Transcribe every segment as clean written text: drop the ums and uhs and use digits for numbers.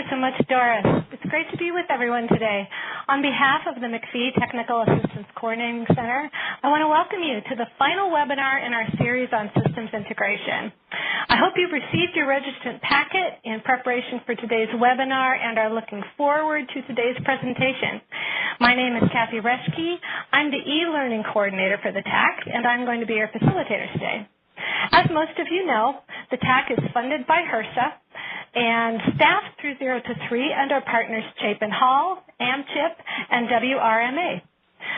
you so much, Doris. It's great to be with everyone today. On behalf of the MIECHV Technical Assistance Coordinating Center, I want to welcome you to the final webinar in our series on systems integration. I hope you've received your registrant packet in preparation for today's webinar and are looking forward to today's presentation. My name is Kathy Reschke. I'm the e-learning coordinator for the TAC, and I'm going to be your facilitator today. As most of you know, the TAC is funded by HRSA and staffed through 0 to 3 and our partners Chapin Hall, AMCHIP, and WRMA.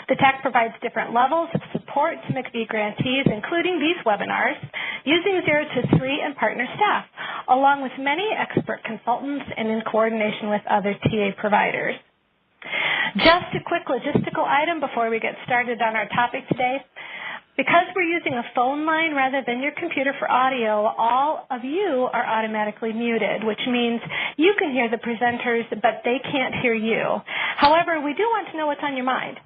The TAC provides different levels of support to MIECHV grantees, including these webinars, using 0 to 3 and partner staff, along with many expert consultants and in coordination with other TA providers. Just a quick logistical item before we get started on our topic today. Because we're using a phone line rather than your computer for audio, all of you are automatically muted, which means you can hear the presenters, but they can't hear you. However, we do want to know what's on your mind.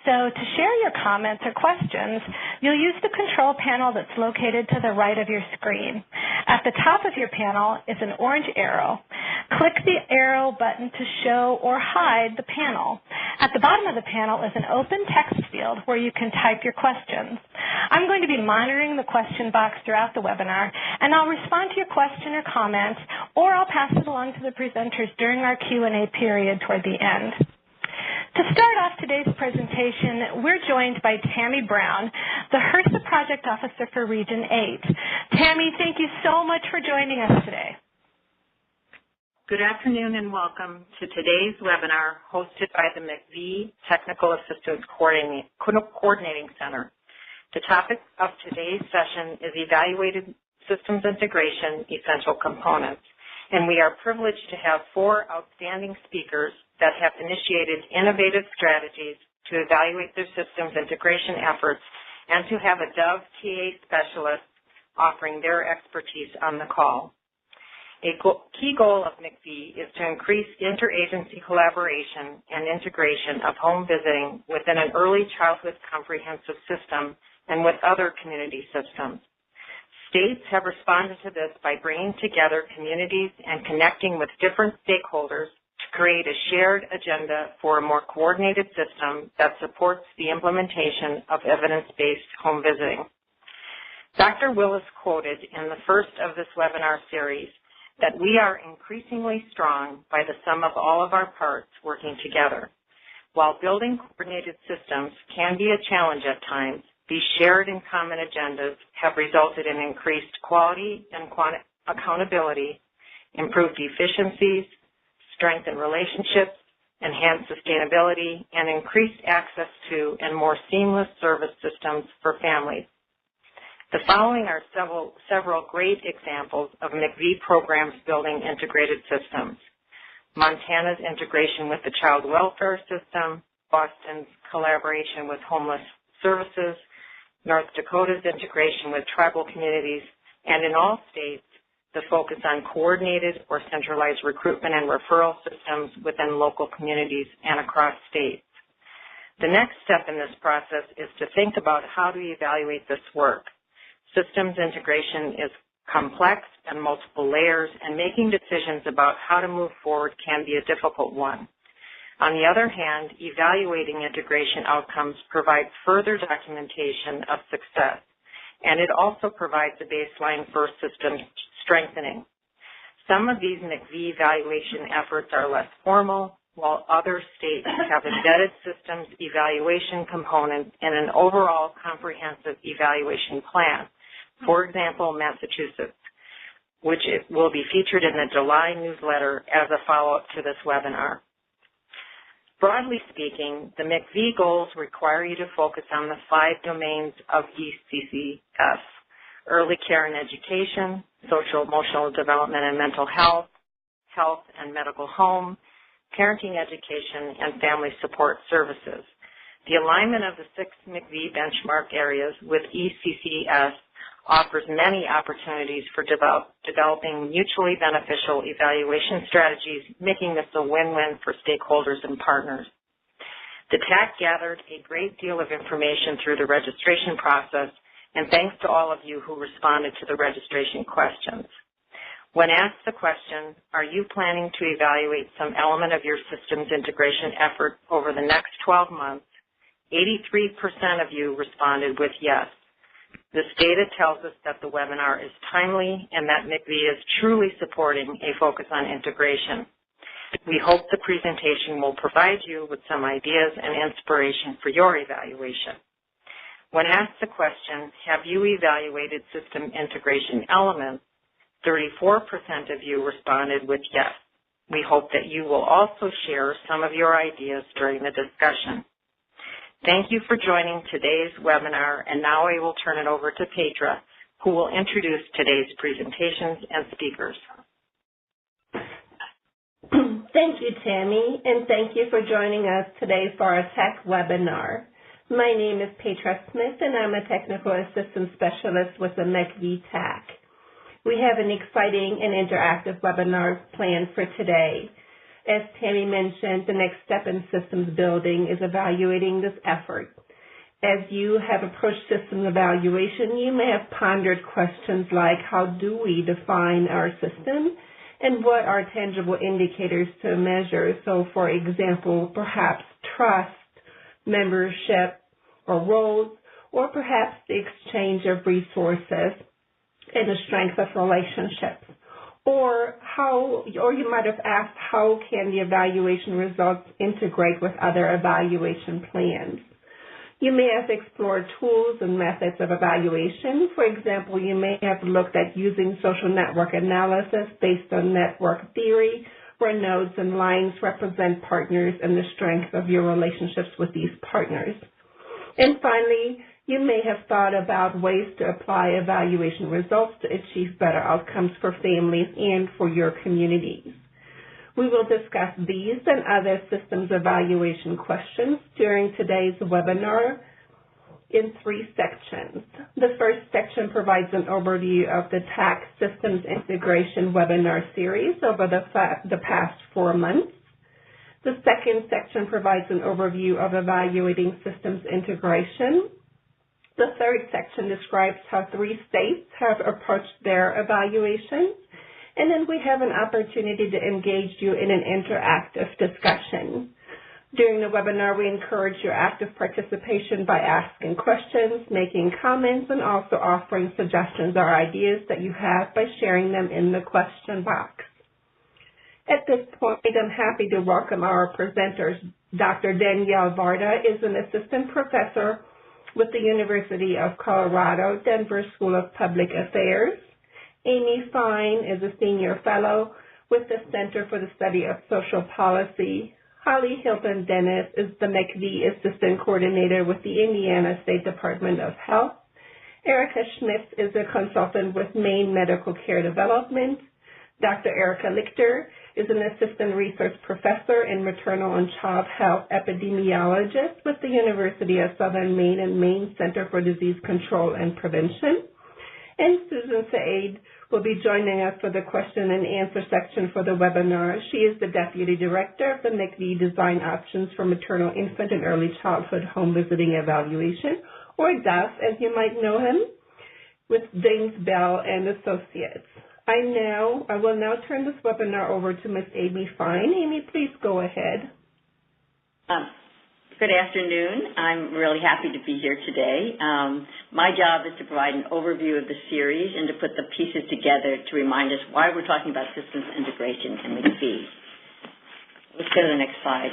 So to share your comments or questions, you'll use the control panel that's located to the right of your screen. At the top of your panel is an orange arrow. Click the arrow button to show or hide the panel. At the bottom of the panel is an open text field where you can type your questions. I'm going to be monitoring the question box throughout the webinar, and I'll respond to your question or comment, or I'll pass it along to the presenters during our Q&A period toward the end. To start off today's presentation, we're joined by Tammy Brown, the HRSA Project Officer for Region 8. Tammy, thank you so much for joining us today. Good afternoon and welcome to today's webinar hosted by the MIECHV Technical Assistance Coordinating Center. The topic of today's session is Evaluated Systems Integration Essential Components, and we are privileged to have 4 outstanding speakers that have initiated innovative strategies to evaluate their systems integration efforts and to have a DOVE TA specialist offering their expertise on the call. A key goal of MIECHV is to increase interagency collaboration and integration of home visiting within an early childhood comprehensive system and with other community systems. States have responded to this by bringing together communities and connecting with different stakeholders to create a shared agenda for a more coordinated system that supports the implementation of evidence-based home visiting. Dr. Willis quoted in the first of this webinar series that we are increasingly strong by the sum of all of our parts working together. While building coordinated systems can be a challenge at times, these shared and common agendas have resulted in increased quality and accountability, improved efficiencies, strengthened relationships, enhanced sustainability, and increased access to and more seamless service systems for families. The following are several great examples of MIECHV programs building integrated systems: Montana's integration with the Child Welfare System, Boston's collaboration with Homeless Services, North Dakota's integration with tribal communities, and in all states, the focus on coordinated or centralized recruitment and referral systems within local communities and across states. The next step in this process is to think about how to evaluate this work. Systems integration is complex and multiple layers, and making decisions about how to move forward can be a difficult one. On the other hand, evaluating integration outcomes provides further documentation of success, and it also provides a baseline for system strengthening. Some of these MIECHV evaluation efforts are less formal, while other states have embedded systems evaluation components in an overall comprehensive evaluation plan. For example, Massachusetts, which will be featured in the July newsletter as a follow-up to this webinar. Broadly speaking, the MIECHV goals require you to focus on the 5 domains of ECCS: early care and education, social emotional development and mental health, health and medical home, parenting education, and family support services. The alignment of the 6 MIECHV benchmark areas with ECCS offers many opportunities for developing mutually beneficial evaluation strategies, making this a win-win for stakeholders and partners. The TAC gathered a great deal of information through the registration process, and thanks to all of you who responded to the registration questions. When asked the question, are you planning to evaluate some element of your systems integration effort over the next 12 months, 83% of you responded with yes. This data tells us that the webinar is timely and that MIECHV is truly supporting a focus on integration. We hope the presentation will provide you with some ideas and inspiration for your evaluation. When asked the question, have you evaluated system integration elements, 34% of you responded with yes. We hope that you will also share some of your ideas during the discussion. Thank you for joining today's webinar, and now I will turn it over to Pedro, who will introduce today's presentations and speakers. Thank you, Tammy, and thank you for joining us today for our tech webinar. My name is Pedro Smith, and I'm a Technical Assistance Specialist with the MIECHV TAC. We have an exciting and interactive webinar planned for today. As Tammy mentioned, the next step in systems building is evaluating this effort. As you have approached systems evaluation, you may have pondered questions like, how do we define our system, and what are tangible indicators to measure? So, for example, perhaps trust, membership, or roles, or perhaps the exchange of resources and the strength of relationships. Or you might have asked, how can the evaluation results integrate with other evaluation plans? You may have explored tools and methods of evaluation. For example, you may have looked at using social network analysis based on network theory, where nodes and lines represent partners and the strength of your relationships with these partners. And finally, you may have thought about ways to apply evaluation results to achieve better outcomes for families and for your communities. We will discuss these and other systems evaluation questions during today's webinar in 3 sections. The first section provides an overview of the TAC Systems Integration webinar series over the past 4 months. The second section provides an overview of evaluating systems integration. The third section describes how 3 states have approached their evaluations. And then we have an opportunity to engage you in an interactive discussion. During the webinar, we encourage your active participation by asking questions, making comments, and also offering suggestions or ideas that you have by sharing them in the question box. At this point, I'm happy to welcome our presenters. Dr. Danielle Varda is an assistant professor with the University of Colorado Denver School of Public Affairs. Amy Fine is a senior fellow with the Center for the Study of Social Policy. Holly Hilton-Dennis is the MIECHV Assistant Coordinator with the Indiana State Department of Health. Erica Schmitz is a consultant with Maine Medical Care Development. Dr. Erica Lichter is an Assistant Research Professor and Maternal and Child Health Epidemiologist with the University of Southern Maine and Maine Center for Disease Control and Prevention. And Susan Said will be joining us for the question and answer section for the webinar. She is the Deputy Director of the MIECHV Design Options for Maternal, Infant, and Early Childhood Home Visiting Evaluation, or DUF, as you might know him, with James Bell and Associates. I will now turn this webinar over to Ms. Amy Fine. Amy, please go ahead. Good afternoon. I'm really happy to be here today. My job is to provide an overview of the series and to put the pieces together to remind us why we're talking about systems integration in MIECHV. Let's go to the next slide.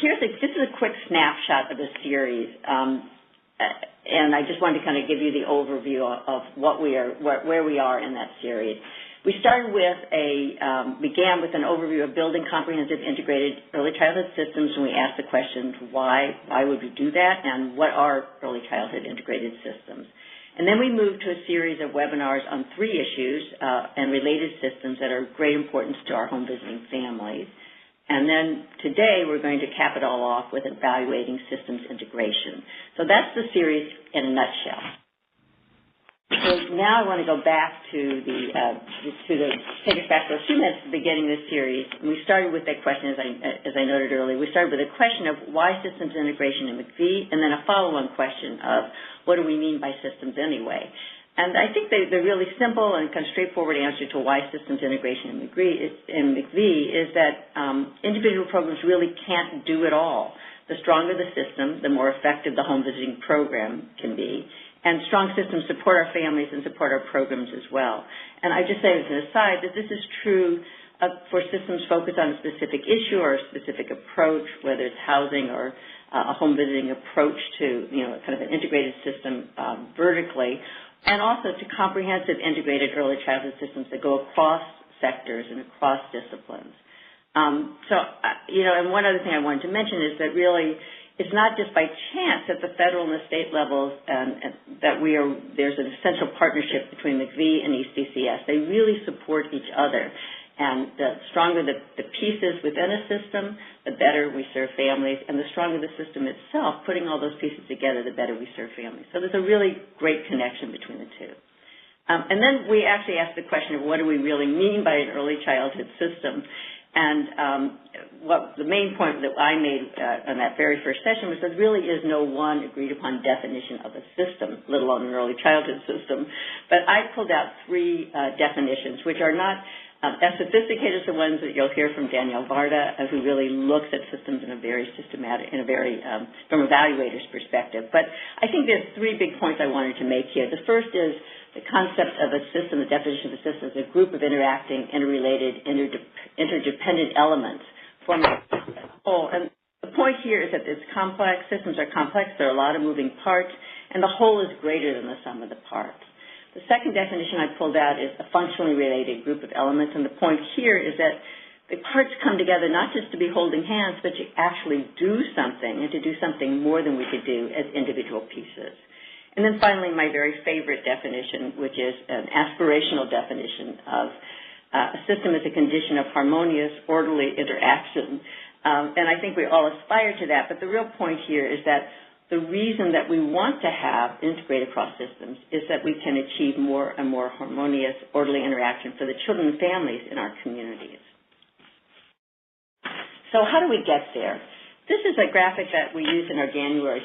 This is a quick snapshot of the series, and I just wanted to kind of give you the overview of where we are in that series. We started began with an overview of building comprehensive integrated early childhood systems, and we asked the question, why would we do that, and what are early childhood integrated systems? And then we moved to a series of webinars on 3 issues and related systems that are of great importance to our home visiting families. And then today we're going to cap it all off with evaluating systems integration. So that's the series in a nutshell. So now I want to go back take us back to a few minutes at the beginning of the series. And we started with that question, as I noted earlier. We started with a question of why systems integration in MIECHV, and then a follow-on question of what do we mean by systems anyway. And I think the really simple and kind of straightforward answer to why systems integration in MIECHV is that individual programs really can't do it all. The stronger the system, the more effective the home visiting program can be. And strong systems support our families and support our programs as well. And I just say as an aside that this is true for systems focused on a specific issue or a specific approach, whether it's housing or a home visiting approach to, kind of an integrated system vertically, and also to comprehensive integrated early childhood systems that go across sectors and across disciplines. And one other thing I wanted to mention is that really it's not just by chance at the federal and the state levels that there's an essential partnership between MIECHV and ECCS. They really support each other. And the stronger the pieces within a system, the better we serve families. And the stronger the system itself, putting all those pieces together, the better we serve families. So there's a really great connection between the two. And then we actually asked the question of what do we really mean by an early childhood system? And what the main point that I made on that very first session was there really is no one agreed upon definition of a system, let alone an early childhood system. But I pulled out three definitions, which are not as sophisticated as the ones that you'll hear from Danielle Varda, who really looks at systems in a very systematic, from evaluators' perspective. But I think there's three big points I wanted to make here. The first is the concept of a system, the definition of a system is a group of interacting, interrelated, interdependent elements forming a whole. And the point here is that it's complex. Systems are complex. There are a lot of moving parts, and the whole is greater than the sum of the parts. The second definition I pulled out is a functionally related group of elements, and the point here is that the parts come together not just to be holding hands, but to actually do something, and to do something more than we could do as individual pieces. And then finally, my very favorite definition, which is an aspirational definition of a system as a condition of harmonious, orderly interaction. And I think we all aspire to that, but the real point here is that the reason that we want to have integrated across systems is that we can achieve more and more harmonious, orderly interaction for the children and families in our communities. So how do we get there? This is a graphic that we used in our January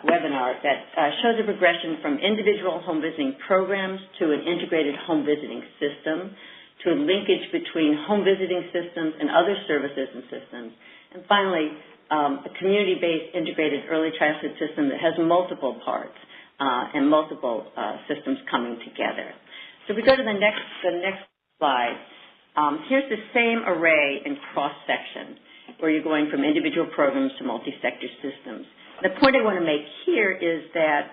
webinar that shows a progression from individual home visiting programs to an integrated home visiting system, to a linkage between home visiting systems and other services and systems, and finally, a community-based integrated early childhood system that has multiple parts and multiple systems coming together. So if we go to the next slide, here's the same array in cross-section where you're going from individual programs to multi-sector systems. The point I want to make here is that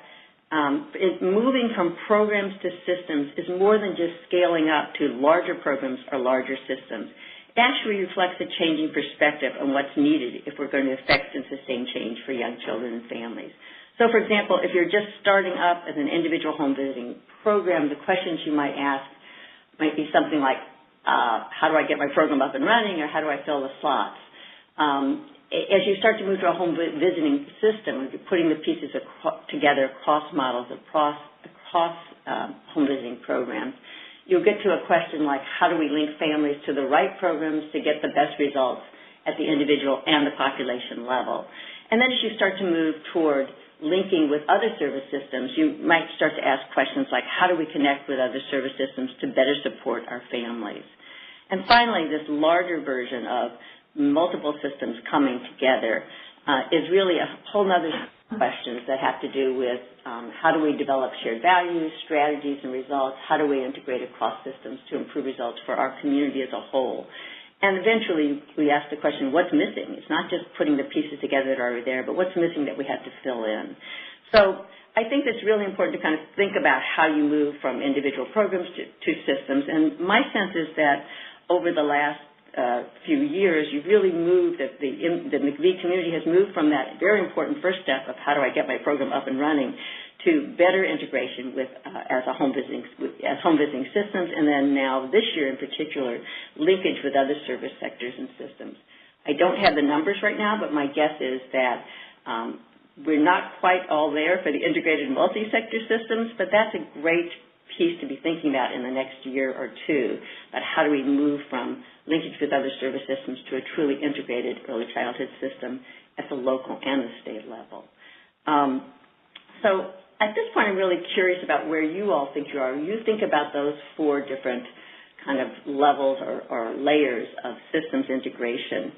moving from programs to systems is more than just scaling up to larger programs or larger systems. It actually reflects a changing perspective on what's needed if we're going to affect and sustain change for young children and families. So, for example, if you're just starting up as an individual home visiting program, the questions you might ask might be something like, how do I get my program up and running, or how do I fill the slots? As you start to move to a home visiting system, you're putting the pieces together across models, across home visiting programs, you'll get to a question like, how do we link families to the right programs to get the best results at the individual and the population level? And then as you start to move toward linking with other service systems, you might start to ask questions like, how do we connect with other service systems to better support our families? And finally, this larger version of multiple systems coming together is really a whole other questions that have to do with how do we develop shared values, strategies, and results? How do we integrate across systems to improve results for our community as a whole? And eventually, we ask the question, what's missing? It's not just putting the pieces together that are already there, but what's missing that we have to fill in? So I think it's really important to kind of think about how you move from individual programs to systems. And my sense is that over the last few years, you've really moved, the MIECHV community has moved from that very important first step of how do I get my program up and running to better integration with as home visiting systems, and then now this year in particular, linkage with other service sectors and systems. I don't have the numbers right now, but my guess is that we're not quite all there for the integrated multi-sector systems, but that's a great piece to be thinking about in the next year or two, about how do we move from linkage with other service systems to a truly integrated early childhood system at the local and the state level. So at this point, I'm really curious about where you all think you are. You think about those 4 different kind of levels or layers of systems integration.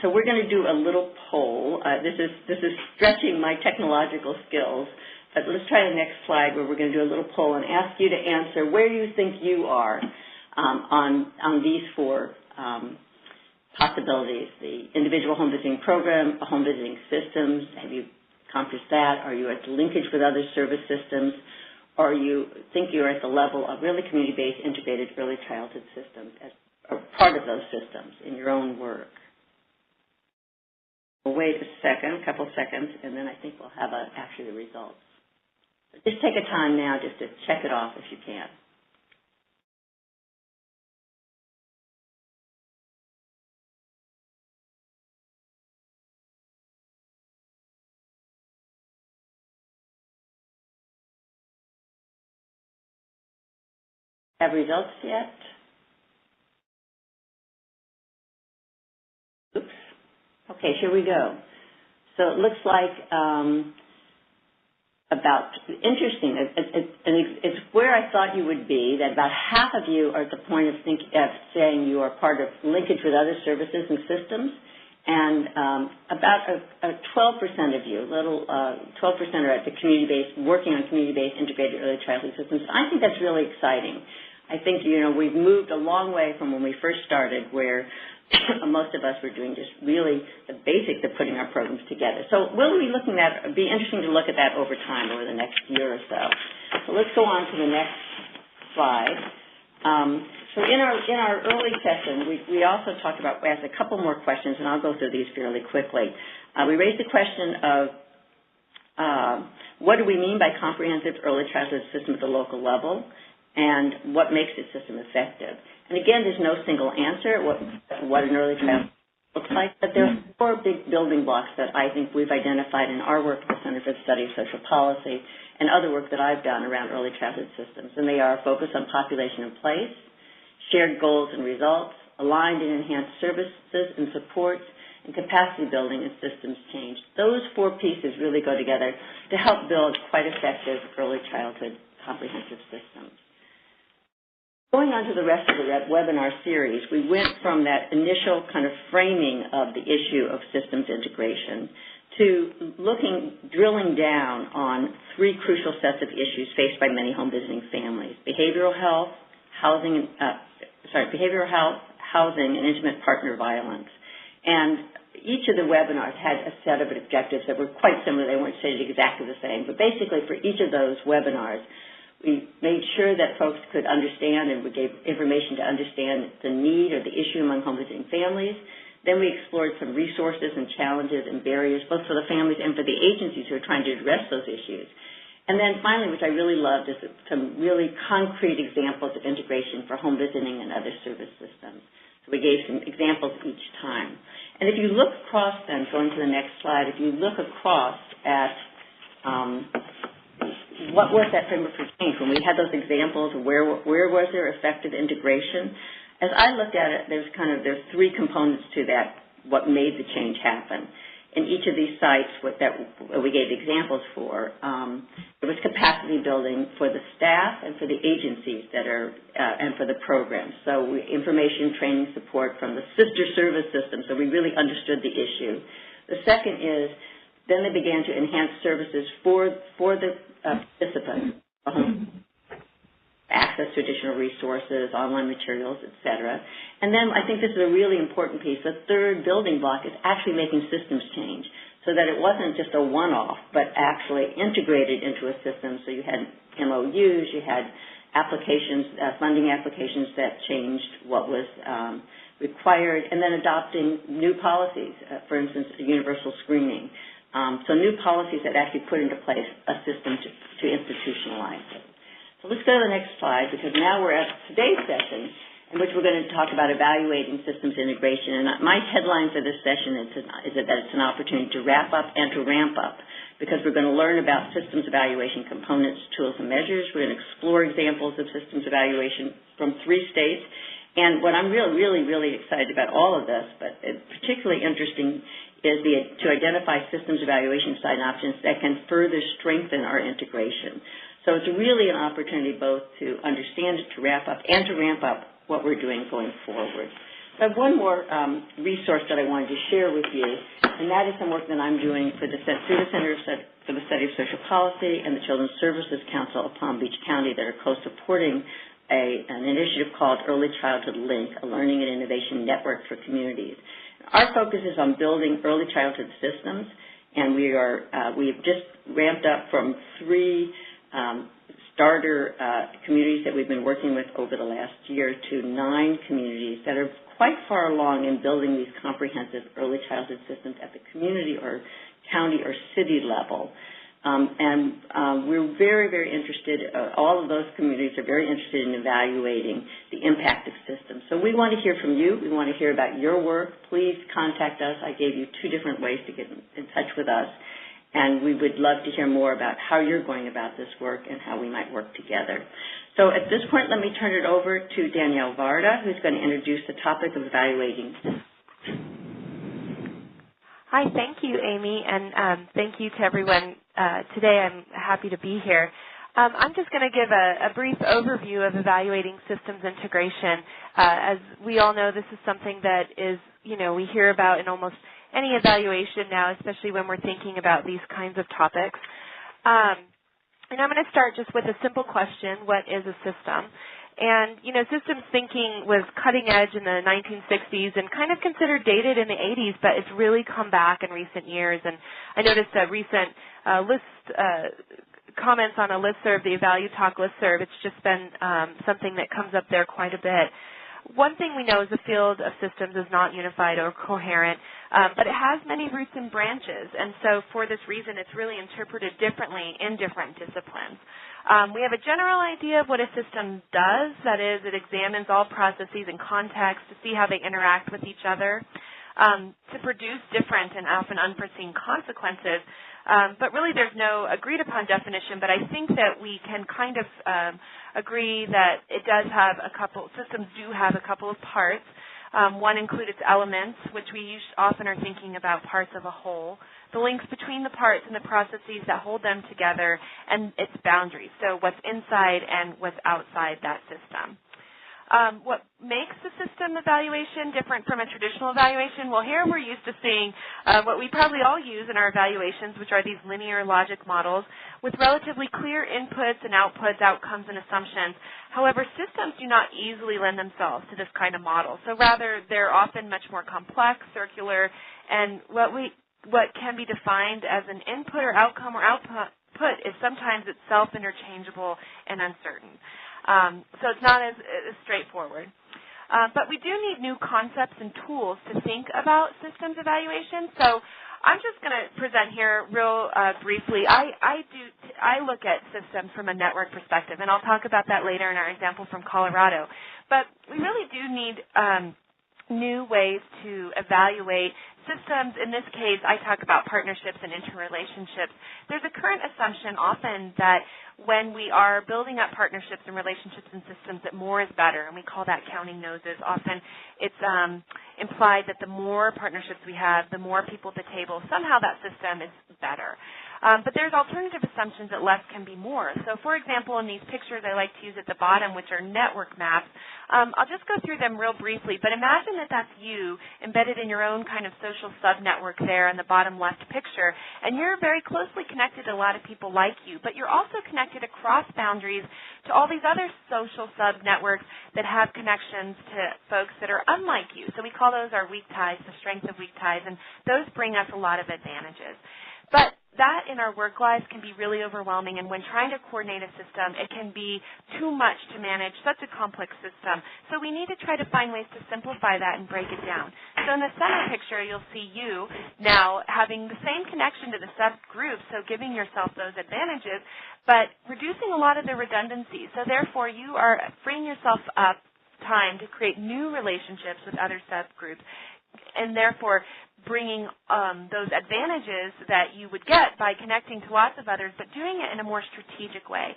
So we're going to do a little poll. This is stretching my technological skills, but let's try the next slide where we're going to do a little poll and ask you to answer where you think you are on these 4 possibilities: the individual home visiting program, home visiting systems. Have you accomplished that? Are you at the linkage with other service systems? Or you think you're at the level of really community-based integrated early childhood systems as a part of those systems in your own work? We'll wait a couple seconds, and then I think we'll have actually the results. So just take a time now just to check it off if you can. Have results yet? Oops. Okay, here we go. So it looks like interesting. It's where I thought you would be, that about half of you are at the point of saying you are part of linkage with other services and systems, and about 12% of you, 12% are at the community-based, working on community-based integrated early childhood systems. I think that's really exciting. I think, we've moved a long way from when we first started, where most of us were doing just really the basics of putting our programs together. So we'll be looking at, it'd be interesting to look at that over time, over the next year or so. So let's go on to the next slide. So in our early session, we also talked about, we asked a couple more questions, and I'll go through these fairly quickly. We raised the question of what do we mean by comprehensive early childhood system at the local level, and what makes the system effective? And again, there's no single answer what an early childhood looks like, but there are 4 big building blocks that I think we've identified in our work at the Center for the Study of Social Policy and other work that I've done around early childhood systems. And they are focus on population and place, shared goals and results, aligned and enhanced services and supports, and capacity building and systems change. Those 4 pieces really go together to help build quite effective early childhood comprehensive systems. Going on to the rest of the webinar series, we went from that initial kind of framing of the issue of systems integration to drilling down on 3 crucial sets of issues faced by many home visiting families: behavioral health, housing, and intimate partner violence. And each of the webinars had a set of objectives that were quite similar. They weren't stated exactly the same, but basically for each of those webinars, we made sure that folks could understand, and we gave information to understand the need or the issue among home visiting families. Then we explored some resources and challenges and barriers, both for the families and for the agencies who are trying to address those issues. And then finally, which I really loved, is some really concrete examples of integration for home visiting and other service systems. So we gave some examples each time. And if you look across then, going to the next slide, if you look across at what was that framework for change? When we had those examples, where was there effective integration? As I looked at it, there's 3 components to that, what made the change happen. In each of these sites that we gave examples for, there was capacity building for the staff and for the agencies that are, and for the programs. So information, training, support from the sister service system, so we really understood the issue. The second is, then they began to enhance services for the participants, access to additional resources, online materials, et cetera. And then I think this is a really important piece. The third building block is actually making systems change so that it wasn't just a one-off, but actually integrated into a system. So you had MOUs, you had applications, funding applications that changed what was required, and then adopting new policies, for instance, universal screening. So new policies that actually put into place a system to institutionalize it. So let's go to the next slide, because now we're at today's session, in which we're going to talk about evaluating systems integration. And my headline for this session is that it's an opportunity to wrap up and to ramp up, because we're going to learn about systems evaluation components, tools, and measures. We're going to explore examples of systems evaluation from 3 states. And what I'm really excited about all of this, but it's particularly interesting, is to identify systems evaluation design options that can further strengthen our integration. So it's really an opportunity both to understand it, to wrap up, and to ramp up what we're doing going forward. So I have one more resource that I wanted to share with you, and that is some work that I'm doing through the Center for the Study of Social Policy and the Children's Services Council of Palm Beach County that are co-supporting an initiative called Early Childhood Link, a learning and innovation network for communities. Our focus is on building early childhood systems, and we've just ramped up from 3 starter communities that we've been working with over the last year to 9 communities that are quite far along in building these comprehensive early childhood systems at the community or county or city level. We're very, very interested, all of those communities are very interested in evaluating the impact of systems. So we want to hear from you. We want to hear about your work. Please contact us. I gave you 2 different ways to get in touch with us. And we would love to hear more about how you're going about this work and how we might work together. So at this point, let me turn it over to Danielle Varda, who's going to introduce the topic of evaluating. Hi, thank you, Amy, and thank you to everyone today. I'm happy to be here. I'm just going to give a brief overview of evaluating systems integration. As we all know, this is something that is, we hear about in almost any evaluation now, especially when we're thinking about these kinds of topics. And I'm going to start just with a simple question: what is a system? And, systems thinking was cutting edge in the 1960s and kind of considered dated in the 80s, but it's really come back in recent years. And I noticed a recent comments on a listserv, the EvaluTalk listserv. It's just been something that comes up there quite a bit. One thing we know is the field of systems is not unified or coherent, but it has many roots and branches. And so for this reason, it's really interpreted differently in different disciplines. We have a general idea of what a system does. That is, it examines all processes and contexts to see how they interact with each other, to produce different and often unforeseen consequences. But really there's no agreed upon definition, but I think that we can kind of agree that it does have systems do have a couple of parts. One includes its elements, which we often are thinking about parts of a whole, the links between the parts and the processes that hold them together, and its boundaries, so what's inside and what's outside that system. What makes the system evaluation different from a traditional evaluation? Well, here we're used to seeing what we probably all use in our evaluations, which are these linear logic models with relatively clear inputs and outputs, outcomes and assumptions. However, systems do not easily lend themselves to this kind of model. So rather, they're often much more complex, circular, and what can be defined as an input or outcome or output is sometimes itself interchangeable and uncertain. So it's not as straightforward. But we do need new concepts and tools to think about systems evaluation. So I'm just going to present here real briefly. I look at systems from a network perspective, and I'll talk about that later in our example from Colorado. But we really do need new ways to evaluate systems. In this case, I talk about partnerships and interrelationships. There's a current assumption often that when we are building up partnerships and relationships and systems, that more is better, and we call that counting noses. Often it's implied that the more partnerships we have, the more people at the table, somehow that system is better. But there's alternative assumptions that less can be more. So, for example, in these pictures I like to use at the bottom, which are network maps, I'll just go through them real briefly. But imagine that that's you embedded in your own kind of social sub-network there in the bottom left picture, and you're very closely connected to a lot of people like you, but you're also connected across boundaries to all these other social sub-networks that have connections to folks that are unlike you. So we call those our weak ties, the strength of weak ties, and those bring us a lot of advantages. But that in our work lives can be really overwhelming, and when trying to coordinate a system, it can be too much to manage such a complex system. So we need to try to find ways to simplify that and break it down. So in the center picture, you'll see you now having the same connection to the subgroup, so giving yourself those advantages, but reducing a lot of the redundancy. So therefore, you are freeing yourself up time to create new relationships with other subgroups, and therefore bringing those advantages that you would get by connecting to lots of others, but doing it in a more strategic way.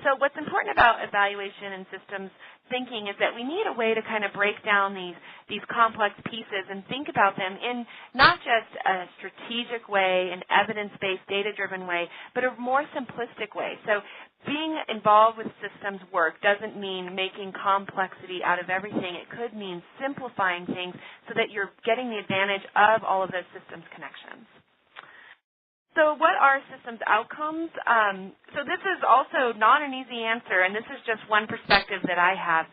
So what's important about evaluation and systems thinking is that we need a way to kind of break down these complex pieces and think about them in not just a strategic way, an evidence-based, data-driven way, but a more simplistic way. So being involved with systems work doesn't mean making complexity out of everything. It could mean simplifying things so that you're getting the advantage of all of those systems connections. So what are systems outcomes? So this is also not an easy answer, and this is just one perspective that I have.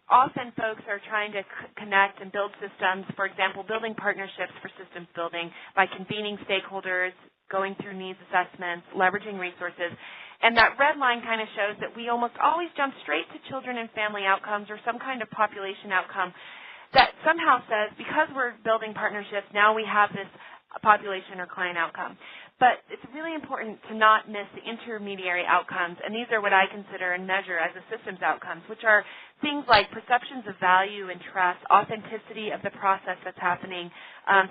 Often folks are trying to connect and build systems, for example, building partnerships for systems building by convening stakeholders, going through needs assessments, leveraging resources. And that red line kind of shows that we almost always jump straight to children and family outcomes or some kind of population outcome that somehow says because we're building partnerships, now we have this population or client outcome. But it's really important to not miss the intermediary outcomes, and these are what I consider and measure as the systems outcomes, which are things like perceptions of value and trust, authenticity of the process that's happening,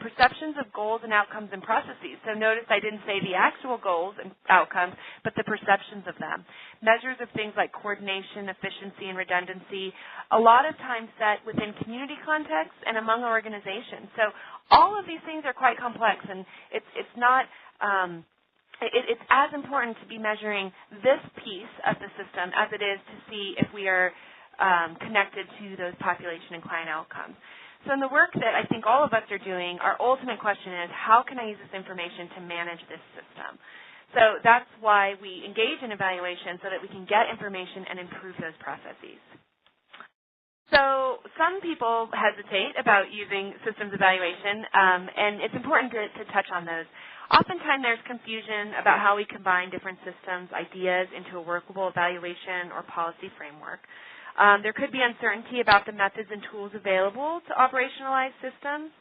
perceptions of goals and outcomes and processes. So notice I didn't say the actual goals and outcomes, but the perceptions of them. Measures of things like coordination, efficiency, and redundancy, a lot of times set within community contexts and among organizations. So all of these things are quite complex, and it's not it's as important to be measuring this piece of the system as it is to see if we are connected to those population and client outcomes. So in the work that I think all of us are doing, our ultimate question is, how can I use this information to manage this system? So that's why we engage in evaluation, so that we can get information and improve those processes. So some people hesitate about using systems evaluation, and it's important to touch on those. Oftentimes there's confusion about how we combine different systems, ideas into a workable evaluation or policy framework. There could be uncertainty about the methods and tools available to operationalize systems,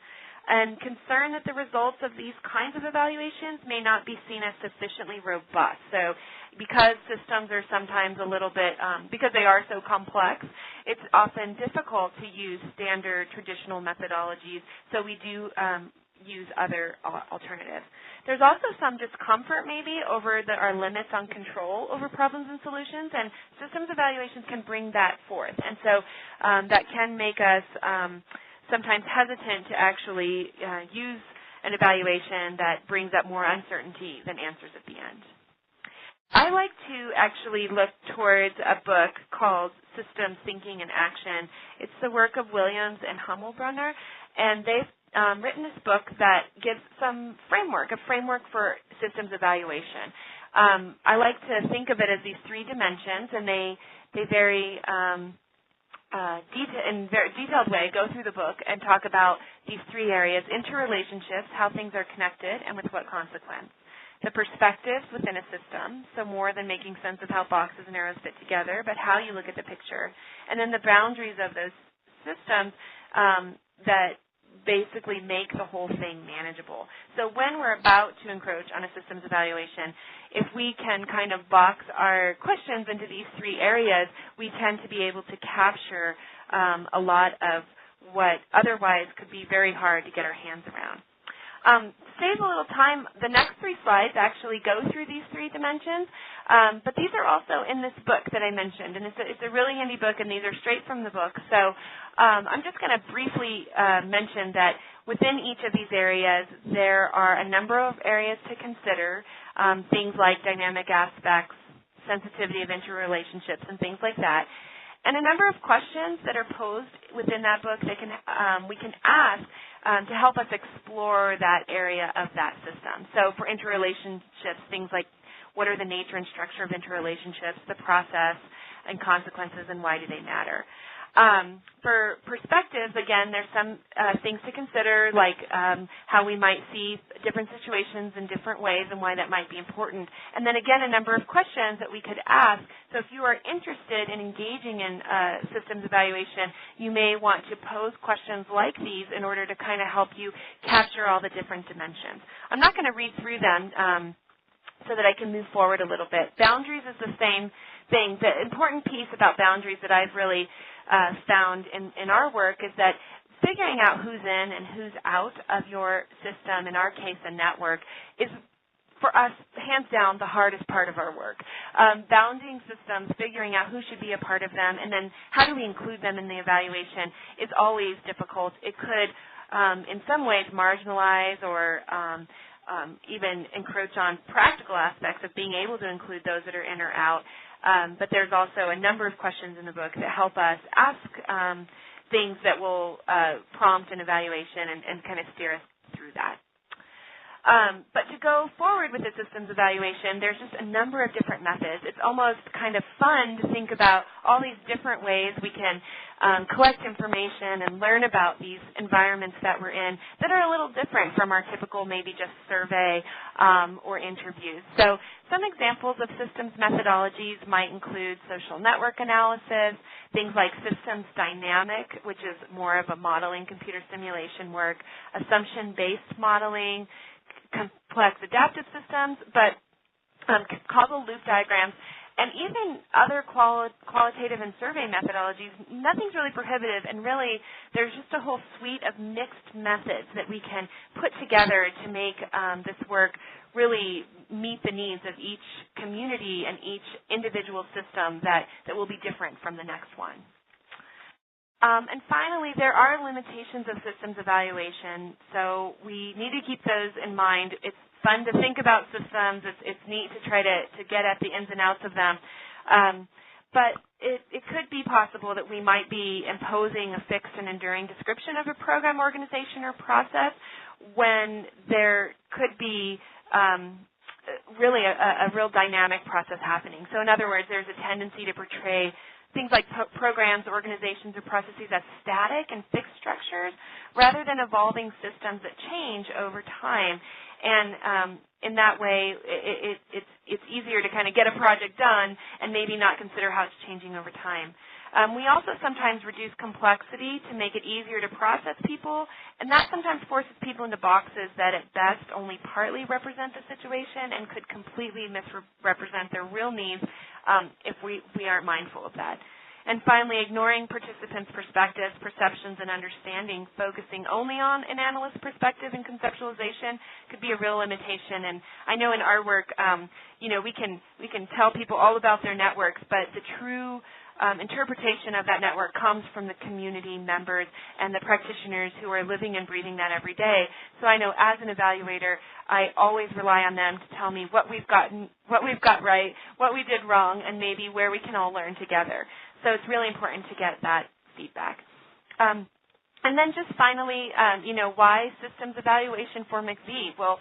and concern that the results of these kinds of evaluations may not be seen as sufficiently robust. So because systems are sometimes a little bit, because they are so complex, it's often difficult to use standard traditional methodologies, so we do use other alternatives. There's also some discomfort maybe over our limits on control over problems and solutions, and systems evaluations can bring that forth. And so that can make us sometimes hesitant to actually use an evaluation that brings up more uncertainty than answers at the end. I like to actually look towards a book called Systems Thinking and Action. It's the work of Williams and Hummelbrunner, and they've written this book that gives some framework, a framework for systems evaluation. I like to think of it as these three dimensions, and they very in a very detailed way go through the book and talk about these three areas: interrelationships, how things are connected and with what consequence; the perspectives within a system, so more than making sense of how boxes and arrows fit together, but how you look at the picture; and then the boundaries of those systems that basically make the whole thing manageable. So when we're about to encroach on a systems evaluation, if we can kind of box our questions into these three areas, we tend to be able to capture a lot of what otherwise could be very hard to get our hands around. To save a little time, the next three slides actually go through these three dimensions, but these are also in this book that I mentioned, and it's a really handy book, and these are straight from the book. So I'm just going to briefly mention that within each of these areas, there are a number of areas to consider, things like dynamic aspects, sensitivity of interrelationships, and things like that. And a number of questions that are posed within that book that we can ask to help us explore that area of that system. So for interrelationships, things like what are the nature and structure of interrelationships, the process and consequences, and why do they matter. For perspectives, again, there's some things to consider, like how we might see different situations in different ways and why that might be important. And then again, a number of questions that we could ask. So if you are interested in engaging in systems evaluation, you may want to pose questions like these in order to kind of help you capture all the different dimensions. I'm not going to read through them so that I can move forward a little bit. Boundaries is the same thing. The important piece about boundaries that I've really found in our work is that figuring out who's in and who's out of your system, in our case a network, is for us, hands down, the hardest part of our work. Bounding systems, figuring out who should be a part of them, and then how do we include them in the evaluation is always difficult. It could, in some ways, marginalize or even encroach on practical aspects of being able to include those that are in or out. But there's also a number of questions in the book that help us ask things that will prompt an evaluation and kind of steer us through that. But to go forward with the systems evaluation, there's just a number of different methods. It's almost kind of fun to think about all these different ways we can collect information and learn about these environments that we're in that are a little different from our typical maybe just survey or interviews. So some examples of systems methodologies might include social network analysis, things like systems dynamic, which is more of a modeling computer simulation work, assumption-based modeling, complex adaptive systems, but causal loop diagrams, and even other qualitative and survey methodologies. Nothing's really prohibitive, and really there's just a whole suite of mixed methods that we can put together to make this work really meet the needs of each community and each individual system that will be different from the next one. And finally, there are limitations of systems evaluation, so we need to keep those in mind. It's fun to think about systems. It's neat to try to get at the ins and outs of them. But it could be possible that we might be imposing a fixed and enduring description of a program, organization, or process when there could be really a real dynamic process happening. So in other words, there's a tendency to portray things like programs, organizations, or processes as static and fixed structures rather than evolving systems that change over time. And in that way, it's easier to kind of get a project done and maybe not consider how it's changing over time. We also sometimes reduce complexity to make it easier to process people, and that sometimes forces people into boxes that at best only partly represent the situation and could completely misrepresent their real needs if we aren't mindful of that. And finally, ignoring participants' perspectives, perceptions, and understanding, focusing only on an analyst's perspective and conceptualization could be a real limitation. And I know in our work, we can tell people all about their networks, but the true interpretation of that network comes from the community members and the practitioners who are living and breathing that every day. So I know as an evaluator, I always rely on them to tell me what we've got right, what we did wrong, and maybe where we can all learn together. So it's really important to get that feedback. And then just finally, why systems evaluation for MIECHV? Well,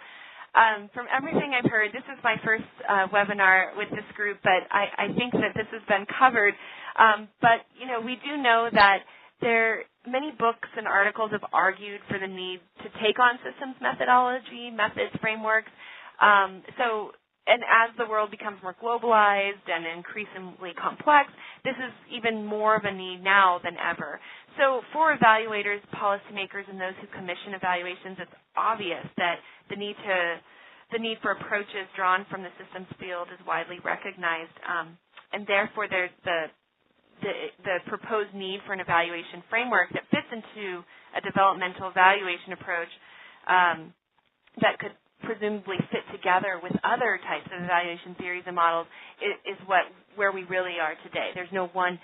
from everything I've heard, this is my first webinar with this group, but I think that this has been covered. But, we do know that many books and articles have argued for the need to take on systems methodology, methods, frameworks. And as the world becomes more globalized and increasingly complex, this is even more of a need now than ever. So for evaluators, policymakers, and those who commission evaluations, it's obvious that the need for approaches drawn from the systems field is widely recognized, and therefore there's the proposed need for an evaluation framework that fits into a developmental evaluation approach that could presumably fit together with other types of evaluation theories and models is where we really are today. There's no one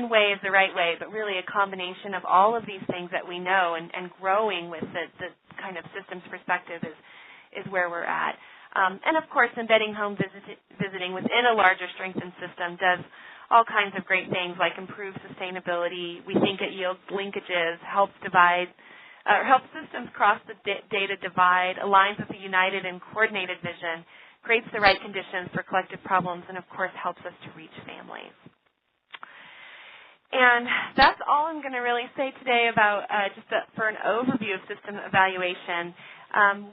way is the right way, but really a combination of all of these things that we know and growing with the kind of systems perspective is where we're at. And of course, embedding home visiting within a larger strengthened system does all kinds of great things like improve sustainability. We think it yields linkages, helps systems cross the data divide, aligns with a united and coordinated vision, creates the right conditions for collective problems, and of course helps us to reach families. And that's all I'm going to really say today about for an overview of system evaluation.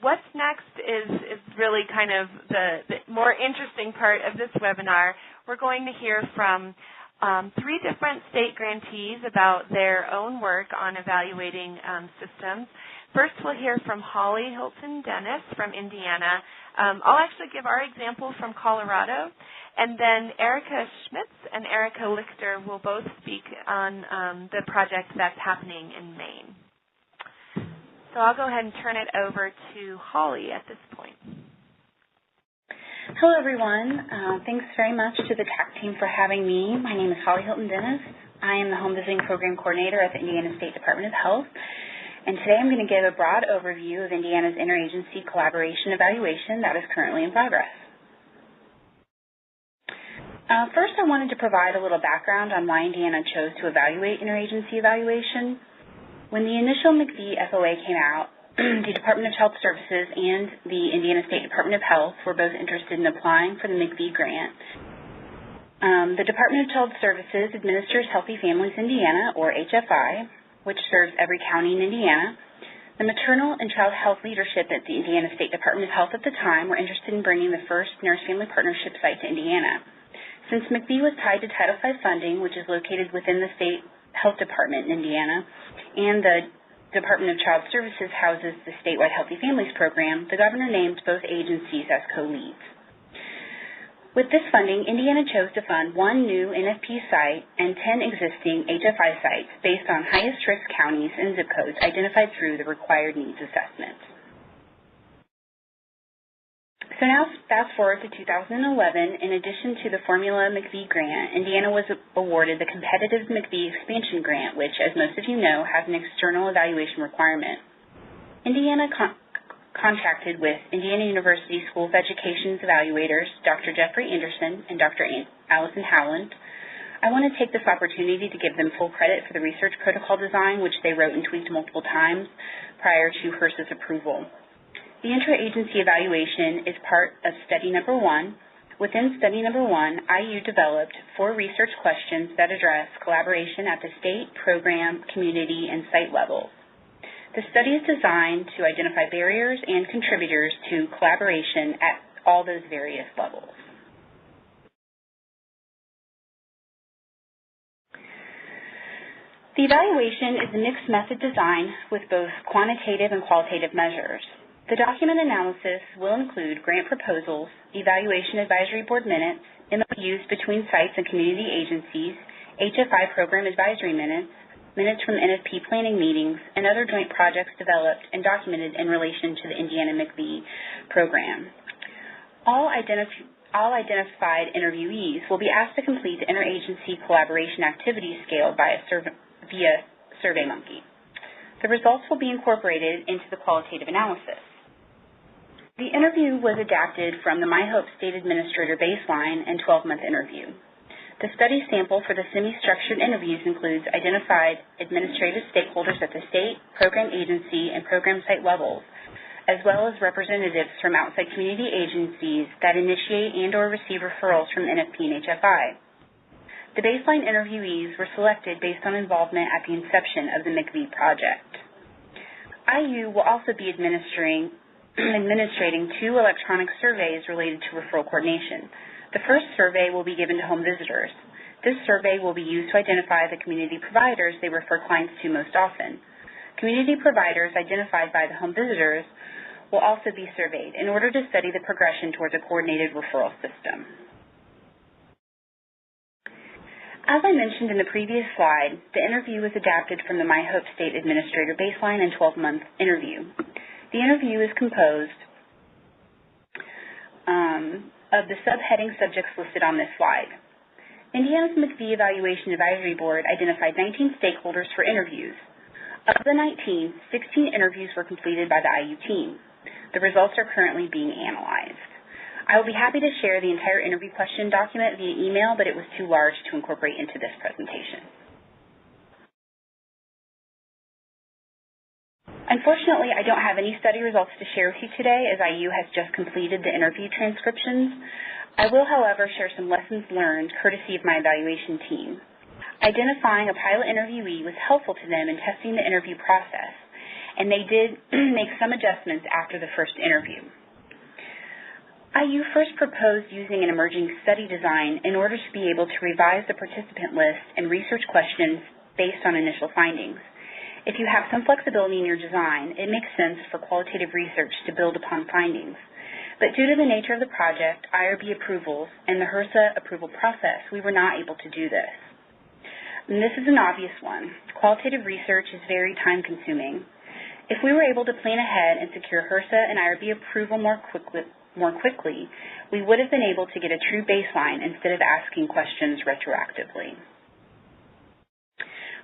What's next is really kind of the more interesting part of this webinar. We're going to hear from 3 different state grantees about their own work on evaluating systems. First, we'll hear from Holly Hilton-Dennis from Indiana. I'll actually give our example from Colorado, and then Erica Schmitz and Erica Lichter will both speak on the project that's happening in Maine. So I'll go ahead and turn it over to Holly at this point. Hello, everyone. Thanks very much to the TAC team for having me. My name is Holly Hilton-Dennis. I am the Home Visiting Program Coordinator at the Indiana State Department of Health. And today I'm going to give a broad overview of Indiana's interagency collaboration evaluation that is currently in progress. First, I wanted to provide a little background on why Indiana chose to evaluate interagency evaluation. When the initial MIECHV FOA came out, the Department of Health Services and the Indiana State Department of Health were both interested in applying for the MIECHV grant. The Department of Health Services administers Healthy Families Indiana, or HFI, which serves every county in Indiana. The maternal and child health leadership at the Indiana State Department of Health at the time were interested in bringing the first nurse-family partnership site to Indiana. Since MIECHV was tied to Title V funding, which is located within the State Health Department in Indiana, and the Department of Child Services houses the statewide Healthy Families program, the governor named both agencies as co-leads. With this funding, Indiana chose to fund 1 new NFP site and 10 existing HFI sites based on highest risk counties and zip codes identified through the required needs assessment. So now fast forward to 2011, in addition to the Formula MIECHV grant, Indiana was awarded the competitive MIECHV expansion grant, which, as most of you know, has an external evaluation requirement. Indiana contracted with Indiana University School of Education's evaluators, Dr. Jeffrey Anderson and Dr. Allison Howland. I want to take this opportunity to give them full credit for the research protocol design, which they wrote and tweaked multiple times prior to HRSA's approval. The interagency evaluation is part of study number 1. Within study number 1, IU developed 4 research questions that address collaboration at the state, program, community, and site levels. The study is designed to identify barriers and contributors to collaboration at all those various levels. The evaluation is a mixed method design with both quantitative and qualitative measures. The document analysis will include grant proposals, evaluation advisory board minutes, MOUs between sites and community agencies, HFI program advisory minutes from NFP planning meetings, and other joint projects developed and documented in relation to the Indiana MIECHV program. All identified interviewees will be asked to complete the interagency collaboration activity scale via SurveyMonkey. The results will be incorporated into the qualitative analysis. The interview was adapted from the MIECHV State Administrator baseline and 12-month interview. The study sample for the semi-structured interviews includes identified administrative stakeholders at the state, program agency, and program site levels, as well as representatives from outside community agencies that initiate and or receive referrals from NFP and HFI. The baseline interviewees were selected based on involvement at the inception of the MIECHV project. IU will also be administrating 2 electronic surveys related to referral coordination. The first survey will be given to home visitors. This survey will be used to identify the community providers they refer clients to most often. Community providers identified by the home visitors will also be surveyed in order to study the progression towards a coordinated referral system. As I mentioned in the previous slide, the interview was adapted from the MIECHV State Administrator baseline and 12-month interview. The interview is composed of the subheading subjects listed on this slide. Indiana's MIECHV Evaluation Advisory Board identified 19 stakeholders for interviews. Of the 19, 16 interviews were completed by the IU team. The results are currently being analyzed. I will be happy to share the entire interview question document via email, but it was too large to incorporate into this presentation. Unfortunately, I don't have any study results to share with you today, as IU has just completed the interview transcriptions. I will, however, share some lessons learned courtesy of my evaluation team. Identifying a pilot interviewee was helpful to them in testing the interview process, and they did make some adjustments after the first interview. IU first proposed using an emerging study design in order to be able to revise the participant list and research questions based on initial findings. If you have some flexibility in your design, it makes sense for qualitative research to build upon findings. But due to the nature of the project, IRB approvals, and the HRSA approval process, we were not able to do this. And this is an obvious one. Qualitative research is very time-consuming. If we were able to plan ahead and secure HRSA and IRB approval more quickly, we would have been able to get a true baseline instead of asking questions retroactively.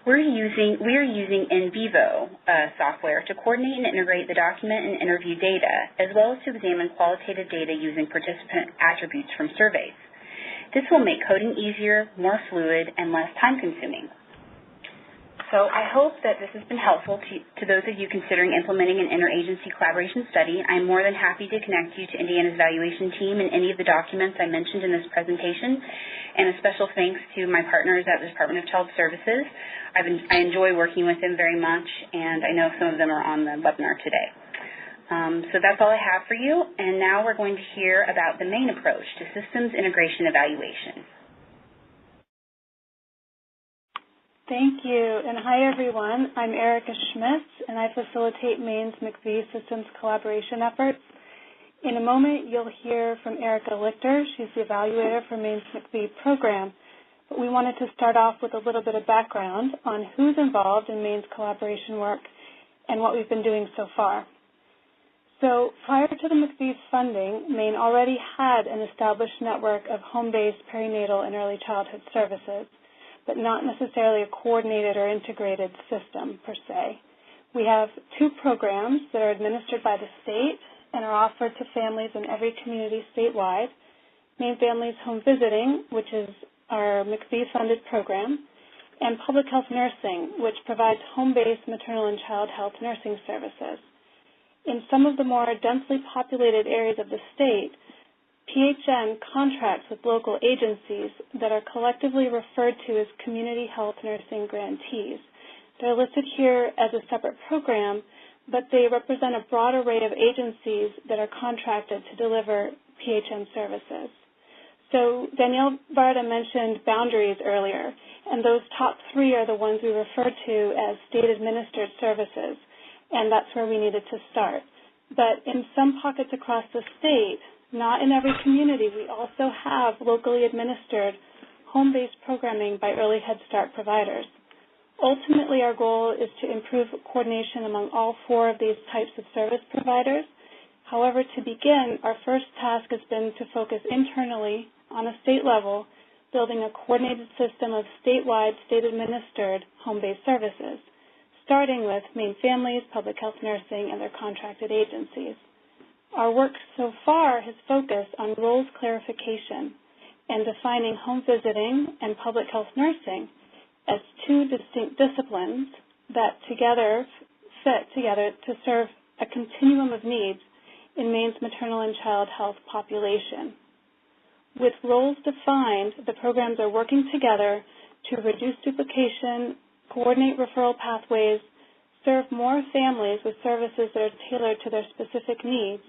We are using NVivo software to coordinate and integrate the document and interview data, as well as to examine qualitative data using participant attributes from surveys. This will make coding easier, more fluid, and less time-consuming. So I hope that this has been helpful to those of you considering implementing an interagency collaboration study. I'm more than happy to connect you to Indiana's evaluation team and any of the documents I mentioned in this presentation. And a special thanks to my partners at the Department of Child Services. I enjoy working with them very much, and I know some of them are on the webinar today. So that's all I have for you. And now we're going to hear about the main approach to systems integration evaluation. Thank you, and hi everyone. I'm Erica Schmitz, and I facilitate Maine's MIECHV systems collaboration efforts. In a moment, you'll hear from Erica Lichter. She's the evaluator for Maine's MIECHV program. But we wanted to start off with a little bit of background on who's involved in Maine's collaboration work and what we've been doing so far. So prior to the MIECHV's funding, Maine already had an established network of home-based perinatal and early childhood services, but not necessarily a coordinated or integrated system per se. We have two programs that are administered by the state and are offered to families in every community statewide. Maine Families Home Visiting, which is our MIECHV-funded program, and Public Health Nursing, which provides home-based maternal and child health nursing services. In some of the more densely populated areas of the state, PHN contracts with local agencies that are collectively referred to as community health nursing grantees. They're listed here as a separate program, but they represent a broad array of agencies that are contracted to deliver PHN services. So Danielle Varda mentioned boundaries earlier, and those top three are the ones we refer to as state-administered services, and that's where we needed to start. But in some pockets across the state, not in every community, we also have locally administered home-based programming by early Head Start providers. Ultimately, our goal is to improve coordination among all four of these types of service providers. However, to begin, our first task has been to focus internally on a state level, building a coordinated system of statewide, state-administered home-based services, starting with Maine Families, Public Health Nursing, and their contracted agencies. Our work so far has focused on roles clarification and defining home visiting and public health nursing as two distinct disciplines that together fit together to serve a continuum of needs in Maine's maternal and child health population. With roles defined, the programs are working together to reduce duplication, coordinate referral pathways, serve more families with services that are tailored to their specific needs,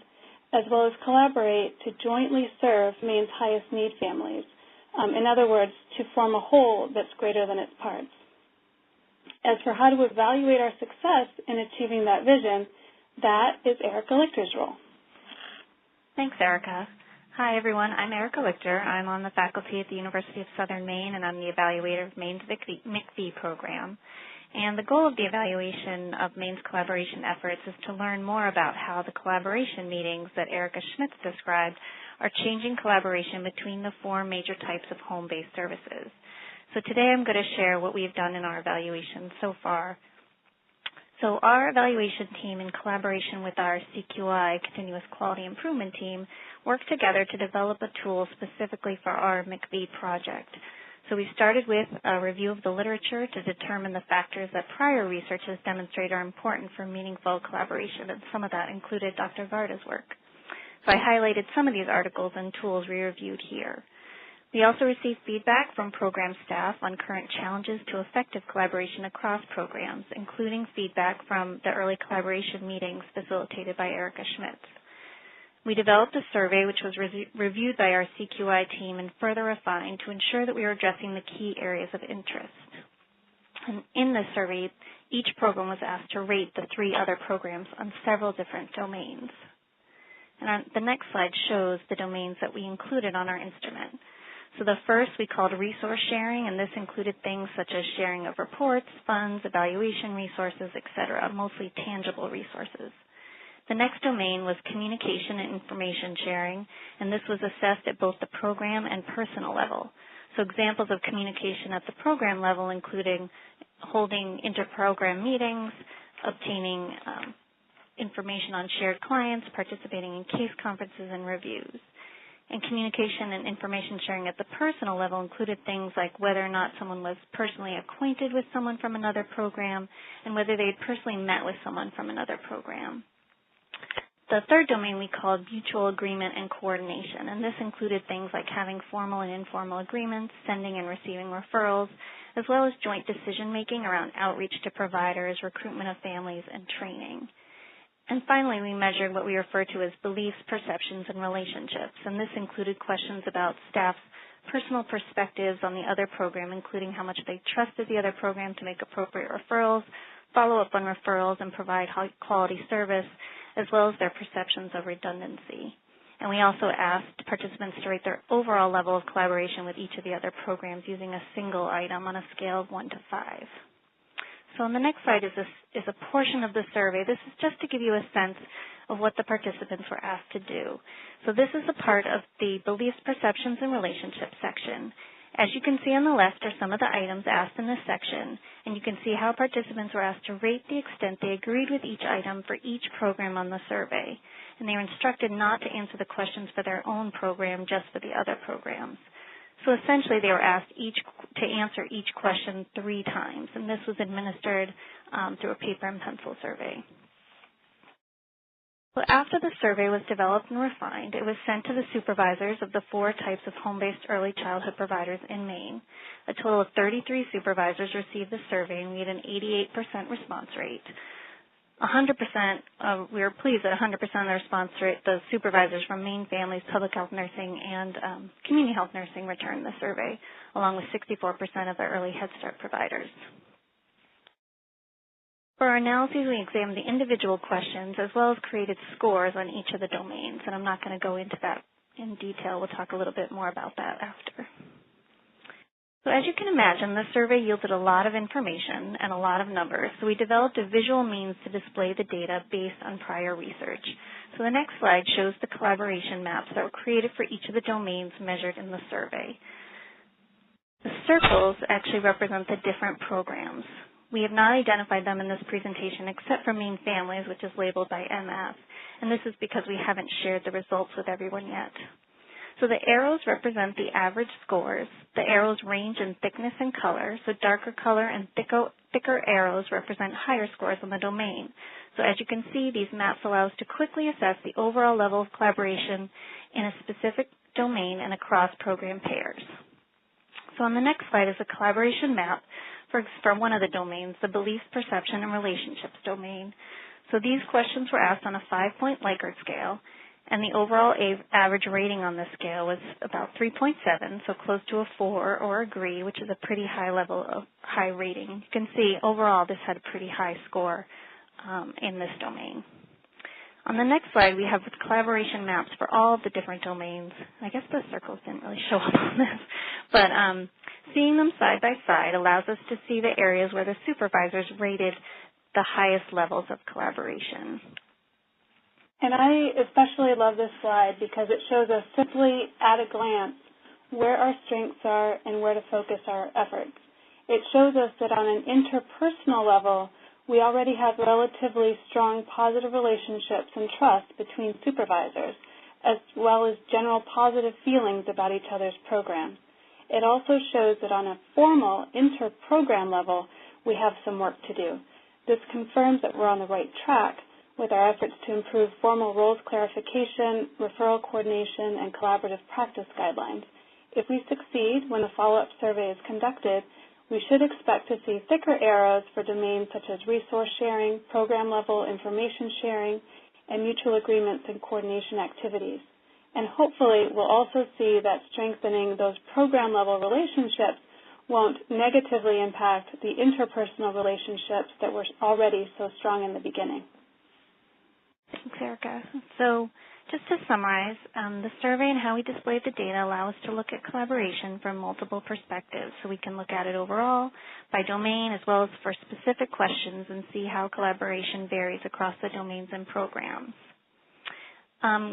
as well as collaborate to jointly serve Maine's highest need families. In other words, to form a whole that's greater than its parts. As for how to evaluate our success in achieving that vision, that is Erica Lichter's role. Thanks, Erica. Hi, everyone. I'm Erica Lichter. I'm on the faculty at the University of Southern Maine, and I'm the evaluator of Maine's MIECHV program. And the goal of the evaluation of Maine's collaboration efforts is to learn more about how the collaboration meetings that Erica Schmitz described are changing collaboration between the four major types of home-based services. So today I'm going to share what we've done in our evaluation so far. So our evaluation team, in collaboration with our CQI, Continuous Quality Improvement team, worked together to develop a tool specifically for our MIECHV project. So we started with a review of the literature to determine the factors that prior research has demonstrated are important for meaningful collaboration, and some of that included Dr. Varda's work. So I highlighted some of these articles and tools we reviewed here. We also received feedback from program staff on current challenges to effective collaboration across programs, including feedback from the early collaboration meetings facilitated by Erica Schmitz. We developed a survey which was reviewed by our CQI team and further refined to ensure that we were addressing the key areas of interest. And in this survey, each program was asked to rate the three other programs on several different domains. And the next slide shows the domains that we included on our instrument. So the first we called resource sharing, and this included things such as sharing of reports, funds, evaluation resources, etc., mostly tangible resources. The next domain was communication and information sharing, and this was assessed at both the program and personal level. So examples of communication at the program level including holding inter-program meetings, obtaining information on shared clients, participating in case conferences and reviews. And communication and information sharing at the personal level included things like whether or not someone was personally acquainted with someone from another program and whether they had personally met with someone from another program. The third domain we called mutual agreement and coordination, and this included things like having formal and informal agreements, sending and receiving referrals, as well as joint decision-making around outreach to providers, recruitment of families, and training. And finally, we measured what we refer to as beliefs, perceptions, and relationships, and this included questions about staff's personal perspectives on the other program, including how much they trusted the other program to make appropriate referrals, follow up on referrals, and provide high-quality service, as well as their perceptions of redundancy. And we also asked participants to rate their overall level of collaboration with each of the other programs using a single item on a scale of 1 to 5. So on the next slide is a portion of the survey. This is just to give you a sense of what the participants were asked to do. So this is a part of the beliefs, perceptions, and relationships section. As you can see on the left are some of the items asked in this section, and you can see how participants were asked to rate the extent they agreed with each item for each program on the survey. And they were instructed not to answer the questions for their own program, just for the other programs. So essentially they were asked to answer each question 3 times, and this was administered through a paper and pencil survey. So after the survey was developed and refined, it was sent to the supervisors of the 4 types of home-based early childhood providers in Maine. A total of 33 supervisors received the survey, and we had an 88% response rate. 100%, we were pleased that 100% of the response rate, the supervisors from Maine Families, Public Health Nursing, and Community Health Nursing returned the survey, along with 64% of the early Head Start providers. For our analyses, we examined the individual questions as well as created scores on each of the domains, and I'm not going to go into that in detail. We'll talk a little bit more about that after. So as you can imagine, the survey yielded a lot of information and a lot of numbers, so we developed a visual means to display the data based on prior research. So the next slide shows the collaboration maps that were created for each of the domains measured in the survey. The circles actually represent the different programs. We have not identified them in this presentation except for Maine Families, which is labeled by MF, and this is because we haven't shared the results with everyone yet. So the arrows represent the average scores. The arrows range in thickness and color, so darker color and thicker arrows represent higher scores on the domain. So as you can see, these maps allow us to quickly assess the overall level of collaboration in a specific domain and across program pairs. So on the next slide is a collaboration map for one of the domains, the beliefs, perception, and relationships domain. So these questions were asked on a 5-point Likert scale, and the overall average rating on this scale was about 3.7, so close to a 4 or agree, which is a pretty high level of high rating. You can see overall this had a pretty high score in this domain. On the next slide, we have collaboration maps for all of the different domains. I guess the circles didn't really show up on this, but seeing them side by side allows us to see the areas where the supervisors rated the highest levels of collaboration. And I especially love this slide because it shows us simply at a glance where our strengths are and where to focus our efforts. It shows us that on an interpersonal level, we already have relatively strong positive relationships and trust between supervisors, as well as general positive feelings about each other's programs. It also shows that on a formal inter-program level, we have some work to do. This confirms that we're on the right track with our efforts to improve formal roles clarification, referral coordination, and collaborative practice guidelines. If we succeed when the follow-up survey is conducted, we should expect to see thicker arrows for domains such as resource sharing, program-level information sharing, and mutual agreements and coordination activities. And hopefully we'll also see that strengthening those program-level relationships won't negatively impact the interpersonal relationships that were already so strong in the beginning. Thanks, Erica. So just to summarize, the survey and how we displayed the data allow us to look at collaboration from multiple perspectives. So we can look at it overall, by domain, as well as for specific questions and see how collaboration varies across the domains and programs.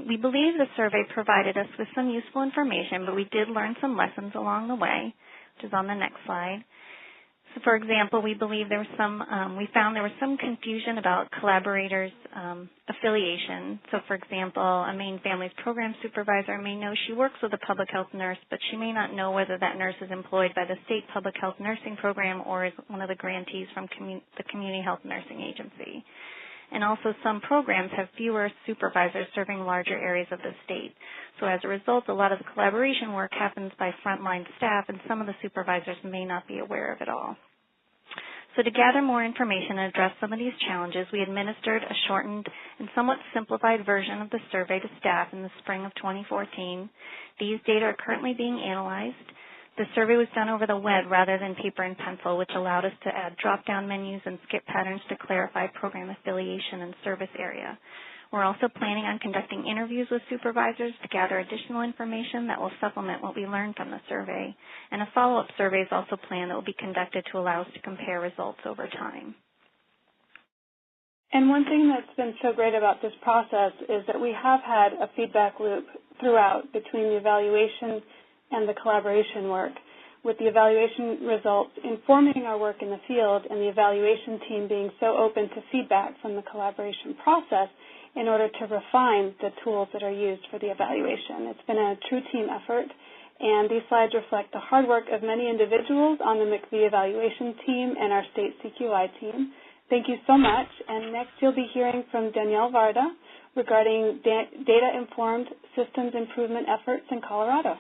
We believe the survey provided us with some useful information, but we did learn some lessons along the way, which is on the next slide. So, for example, we believe there was we found there was some confusion about collaborators' affiliation. So, for example, a Maine Families Program Supervisor may know she works with a public health nurse, but she may not know whether that nurse is employed by the state public health nursing program or is one of the grantees from the Community Health Nursing Agency. And also some programs have fewer supervisors serving larger areas of the state. So as a result, a lot of the collaboration work happens by frontline staff, and some of the supervisors may not be aware of it all. So to gather more information and address some of these challenges, we administered a shortened and somewhat simplified version of the survey to staff in the spring of 2014. These data are currently being analyzed. The survey was done over the web rather than paper and pencil, which allowed us to add drop-down menus and skip patterns to clarify program affiliation and service area. We're also planning on conducting interviews with supervisors to gather additional information that will supplement what we learned from the survey. And a follow-up survey is also planned that will be conducted to allow us to compare results over time. And one thing that's been so great about this process is that we have had a feedback loop throughout between the evaluation and the collaboration work, with the evaluation results informing our work in the field and the evaluation team being so open to feedback from the collaboration process in order to refine the tools that are used for the evaluation. It's been a true team effort, and these slides reflect the hard work of many individuals on the MIECHV evaluation team and our state CQI team. Thank you so much, and next you'll be hearing from Danielle Varda regarding data-informed systems improvement efforts in Colorado.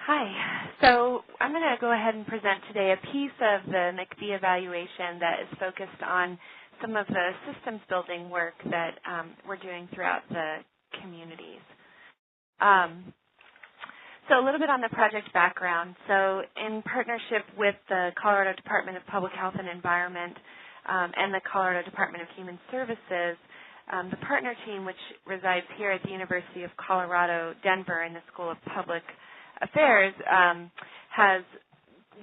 Hi. So I'm going to go ahead and present today a piece of the MIECHV evaluation that is focused on some of the systems building work that we're doing throughout the communities. So a little bit on the project background. So in partnership with the Colorado Department of Public Health and Environment and the Colorado Department of Human Services, the partner team, which resides here at the University of Colorado, Denver, in the School of Public Affairs, has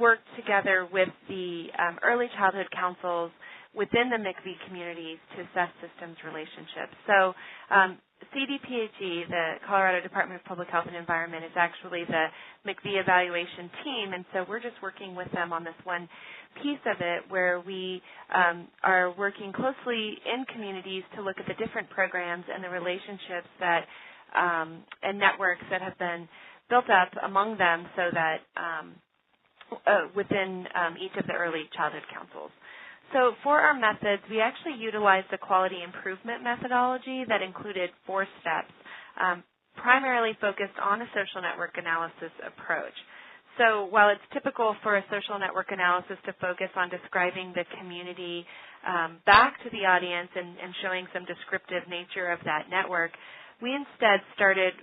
worked together with the early childhood councils within the MIECHV communities to assess systems relationships. So CDPHE, the Colorado Department of Public Health and Environment, is actually the MIECHV evaluation team, and so we're just working with them on this one piece of it where we are working closely in communities to look at the different programs and the relationships that and networks that have been built up among them so that within each of the early childhood councils. So for our methods, we actually utilized a quality improvement methodology that included 4 steps, primarily focused on a social network analysis approach. So while it's typical for a social network analysis to focus on describing the community back to the audience and showing some descriptive nature of that network, we instead started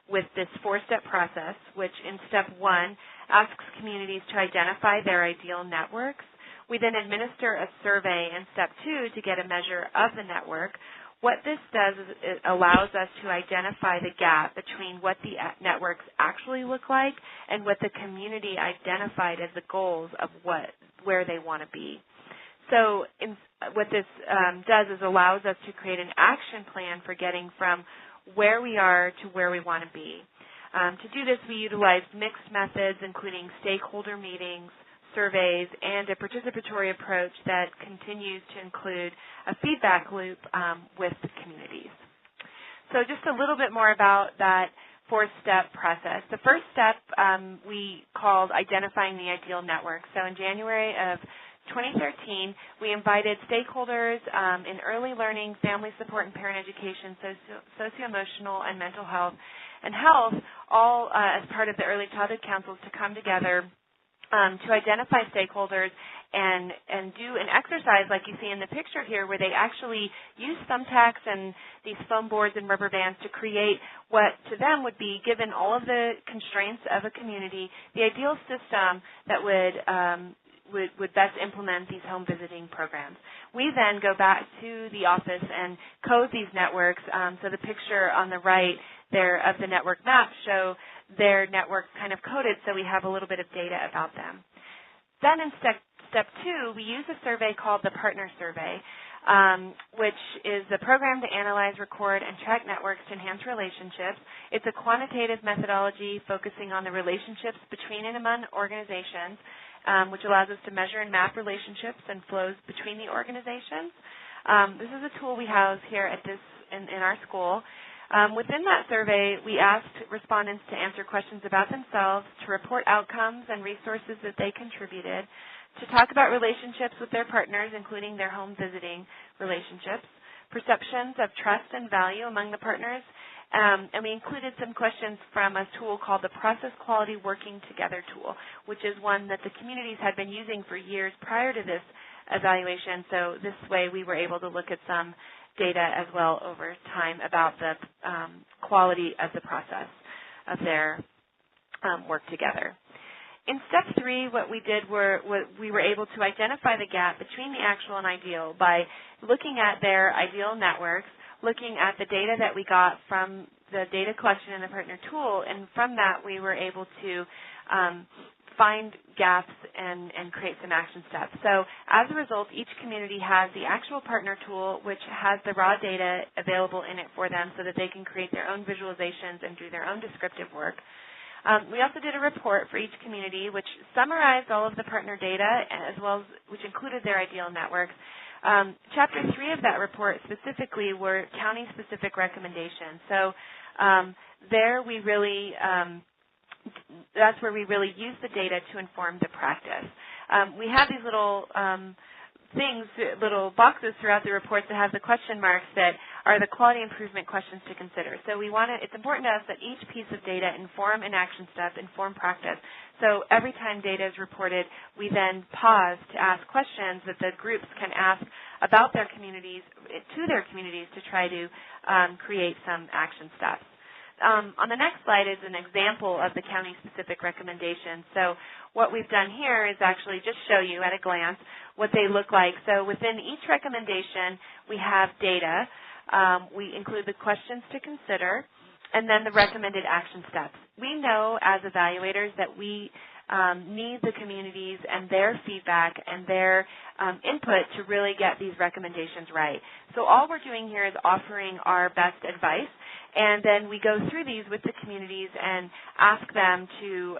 with this 4-step process, which in step 1 asks communities to identify their ideal networks. We then administer a survey in step 2 to get a measure of the network. What this does is it allows us to identify the gap between what the networks actually look like and what the community identified as the goals of where they want to be. So what this does is allows us to create an action plan for getting from where we are to where we want to be. To do this, we utilized mixed methods, including stakeholder meetings, surveys, and a participatory approach that continues to include a feedback loop with the communities. So just a little bit more about that 4-step process. The first step we called identifying the ideal network. So in January of 2013, we invited stakeholders in early learning, family support and parent education, socio-emotional and mental health, and health, all as part of the early childhood councils to come together to identify stakeholders and do an exercise like you see in the picture here where they actually use thumbtacks and these foam boards and rubber bands to create what to them would be, given all of the constraints of a community, the ideal system that would would best implement these home visiting programs. We then go back to the office and code these networks. So the picture on the right there of the network map show their network kind of coded so we have a little bit of data about them. Then in step 2, we use a survey called the Partner Survey, which is the program to analyze, record, and track networks to enhance relationships. It's a quantitative methodology focusing on the relationships between and among organizations, which allows us to measure and map relationships and flows between the organizations. This is a tool we house here at in our school. Within that survey, we asked respondents to answer questions about themselves, to report outcomes and resources that they contributed, to talk about relationships with their partners, including their home visiting relationships, perceptions of trust and value among the partners, and we included some questions from a tool called the Process Quality Working Together tool, which is one that the communities had been using for years prior to this evaluation. So this way we were able to look at some data as well over time about the quality of the process of their work together. In step 3, what we did we were able to identify the gap between the actual and ideal by looking at their ideal networks, looking at the data that we got from the data collection in the partner tool, and from that we were able to find gaps and create some action steps. So as a result, each community has the actual partner tool, which has the raw data available in it for them so that they can create their own visualizations and do their own descriptive work. We also did a report for each community which summarized all of the partner data as well as which included their ideal networks. Chapter 3 of that report specifically were county-specific recommendations. So there we really that's where we really use the data to inform the practice. We have these little little boxes throughout the reports that have the question marks that are the quality improvement questions to consider. So it's important to us that each piece of data inform an action step, inform practice. So every time data is reported, we then pause to ask questions that the groups can ask about their communities, to their communities, to try to create some action steps. On the next slide is an example of the county-specific recommendations. So what we've done here is actually just show you at a glance what they look like. So within each recommendation, we have data. We include the questions to consider, and then the recommended action steps. We know as evaluators that we need the communities and their feedback and their input to really get these recommendations right. So all we're doing here is offering our best advice, and then we go through these with the communities and ask them to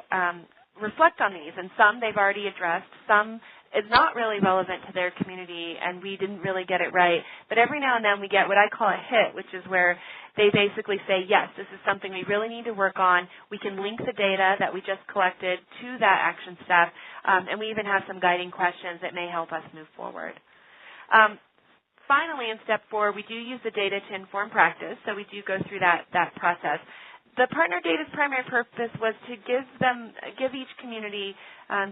reflect on these. And some they've already addressed, some is not really relevant to their community and we didn't really get it right. But every now and then we get what I call a hit, which is where they basically say, yes, this is something we really need to work on. We can link the data that we just collected to that action step, and we even have some guiding questions that may help us move forward. Finally, in step 4, we do use the data to inform practice, so we do go through that process. The partner data's primary purpose was to give each community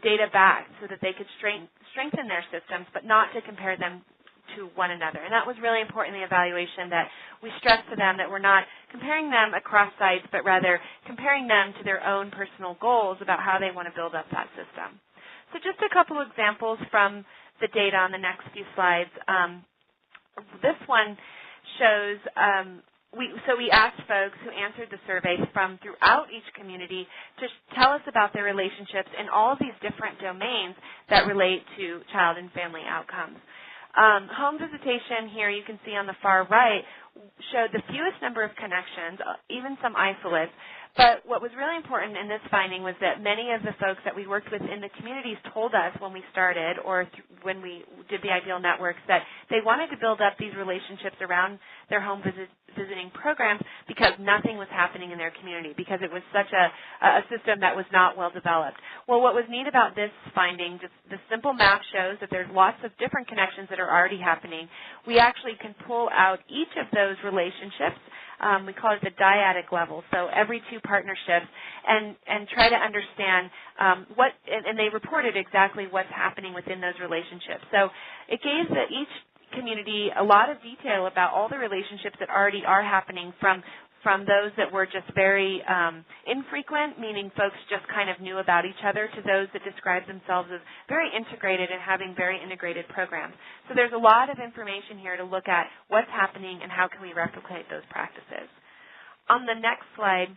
data back so that they could strengthen their systems, but not to compare them to one another. And that was really important in the evaluation, that we stressed to them that we're not comparing them across sites, but rather comparing them to their own personal goals about how they want to build up that system. So just a couple examples from the data on the next few slides. This one shows we asked folks who answered the survey from throughout each community to tell us about their relationships in all of these different domains that relate to child and family outcomes. Home visitation here, you can see on the far right, showed the fewest number of connections, even some isolates. But what was really important in this finding was that many of the folks that we worked with in the communities told us when we started or when we did the ideal networks that they wanted to build up these relationships around their home visiting programs because nothing was happening in their community, because it was such a system that was not well developed. Well, what was neat about this finding, just the simple map shows that there's lots of different connections that are already happening. We actually can pull out each of those relationships. We call it the dyadic level, so every 2 partnerships, and try to understand and they reported exactly what's happening within those relationships. So it gave each community a lot of detail about all the relationships that already are happening from from those that were just very infrequent, meaning folks just kind of knew about each other, to those that described themselves as very integrated and having very integrated programs. So there's a lot of information here to look at what's happening and how can we replicate those practices. On the next slide,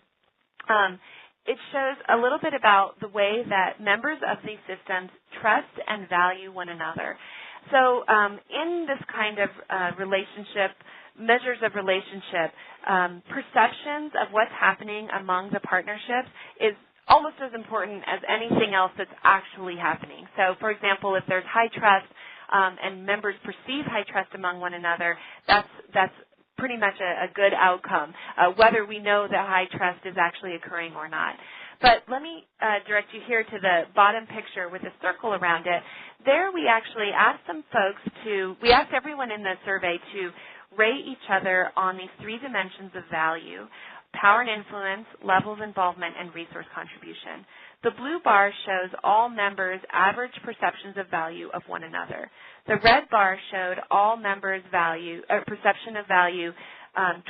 it shows a little bit about the way that members of these systems trust and value one another. So in this kind of relationship, measures of relationship, perceptions of what's happening among the partnerships is almost as important as anything else that's actually happening. So, for example, if there's high trust and members perceive high trust among one another, that's pretty much a good outcome, whether we know that high trust is actually occurring or not. But let me direct you here to the bottom picture with a circle around it. There we actually asked some folks we asked everyone in the survey to rate each other on these 3 dimensions of value: power and influence, level of involvement, and resource contribution. The blue bar shows all members' average perceptions of value of one another. The red bar showed all members' perception of value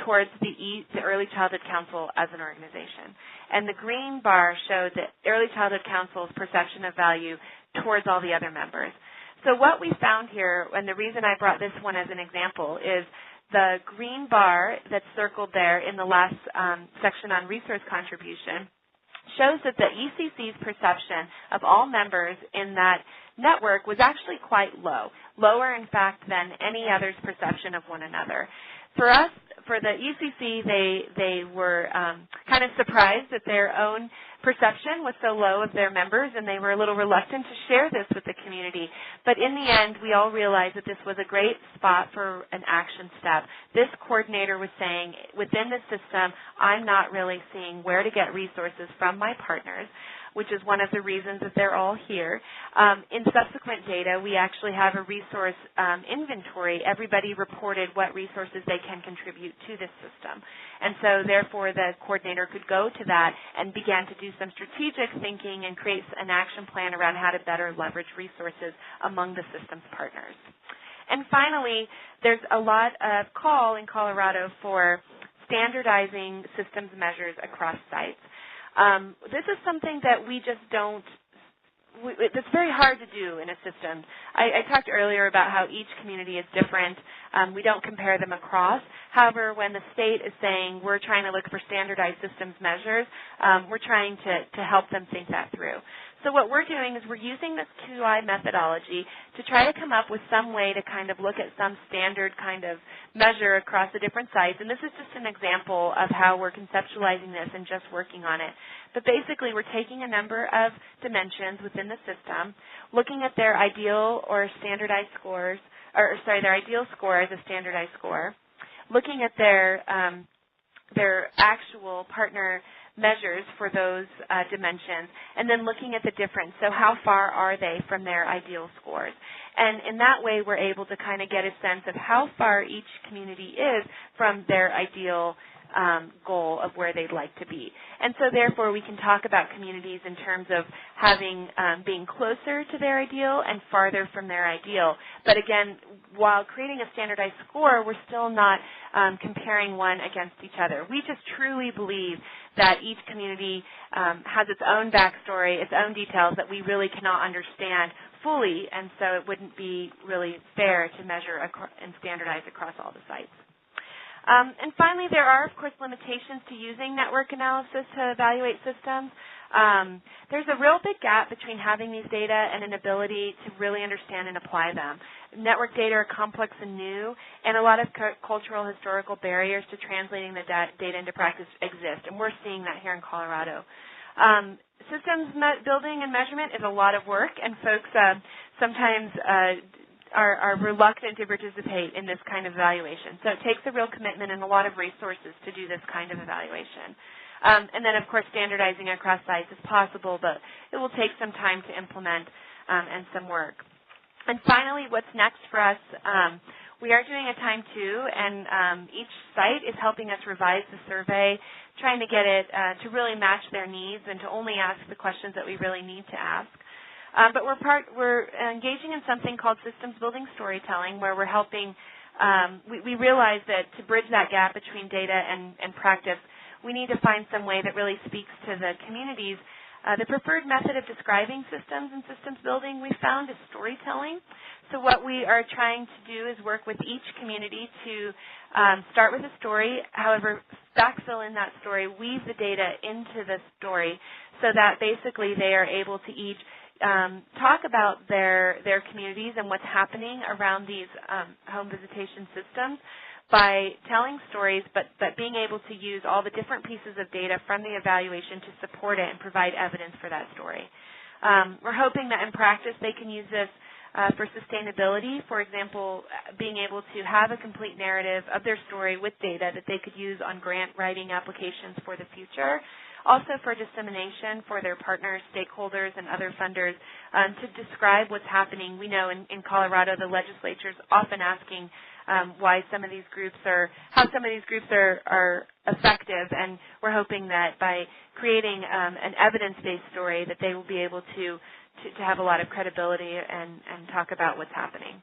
towards the Early Childhood Council as an organization. And the green bar showed the Early Childhood Council's perception of value towards all the other members. So what we found here, and the reason I brought this one as an example, is the green bar that's circled there in the last section on resource contribution shows that the ECC's perception of all members in that network was actually quite low, lower, in fact, than any other's perception of one another. For us, for the ECC, they were kind of surprised that their own perception was so low of their members, and they were a little reluctant to share this with the community. But in the end, we all realized that this was a great spot for an action step. This coordinator was saying, within the system, I'm not really seeing where to get resources from my partners, which is one of the reasons that they're all here. In subsequent data, we actually have a resource inventory. Everybody reported what resources they can contribute to this system. And so, therefore, the coordinator could go to that and began to do some strategic thinking and create an action plan around how to better leverage resources among the system's partners. And finally, there's a lot of call in Colorado for standardizing systems measures across sites. This is something that we just don't, it's very hard to do in a system. I talked earlier about how each community is different. We don't compare them across. However, when the state is saying we're trying to look for standardized systems measures, we're trying to help them think that through. So what we're doing is we're using this QI methodology to try to come up with some way to kind of look at some standard kind of measure across the different sites. And this is just an example of how we're conceptualizing this and just working on it. But basically, we're taking a number of dimensions within the system, looking at their ideal or standardized scores, their ideal score as a standardized score, looking at their actual partner measures for those dimensions, and then looking at the difference. So how far are they from their ideal scores? And in that way, we're able to kind of get a sense of how far each community is from their ideal goal of where they'd like to be. And so therefore we can talk about communities in terms of having being closer to their ideal and farther from their ideal. But again, while creating a standardized score, we're still not comparing one against each other. We just truly believe that each community has its own backstory, its own details that we really cannot understand fully, and so it wouldn't be really fair to measure and standardize across all the sites. And finally, there are, of course, limitations to using network analysis to evaluate systems. There's a real big gap between having these data and an ability to really understand and apply them. Network data are complex and new, and a lot of cultural, historical barriers to translating the data into practice exist, and we're seeing that here in Colorado. Systems building and measurement is a lot of work, and folks sometimes are reluctant to participate in this kind of evaluation. So it takes a real commitment and a lot of resources to do this kind of evaluation. And then, of course, standardizing across sites is possible, but it will take some time to implement and some work. And finally, what's next for us? We are doing a time two, and each site is helping us revise the survey, trying to get it to really match their needs and to only ask the questions that we really need to ask. But we're engaging in something called systems building storytelling, where we're helping we realize that to bridge that gap between data and practice, we need to find some way that really speaks to the communities. The preferred method of describing systems and systems building we found is storytelling. So what we are trying to do is work with each community to start with a story, however, backfill in that story, weave the data into the story so that basically they are able to each talk about their communities and what's happening around these home visitation systems by telling stories, but being able to use all the different pieces of data from the evaluation to support it and provide evidence for that story. We're hoping that in practice they can use this for sustainability, for example, being able to have a complete narrative of their story with data that they could use on grant writing applications for the future. Also for dissemination for their partners, stakeholders, and other funders to describe what's happening. We know in Colorado the legislature is often asking why some of these groups how some of these groups are effective, and we're hoping that by creating an evidence-based story that they will be able to have a lot of credibility and talk about what's happening.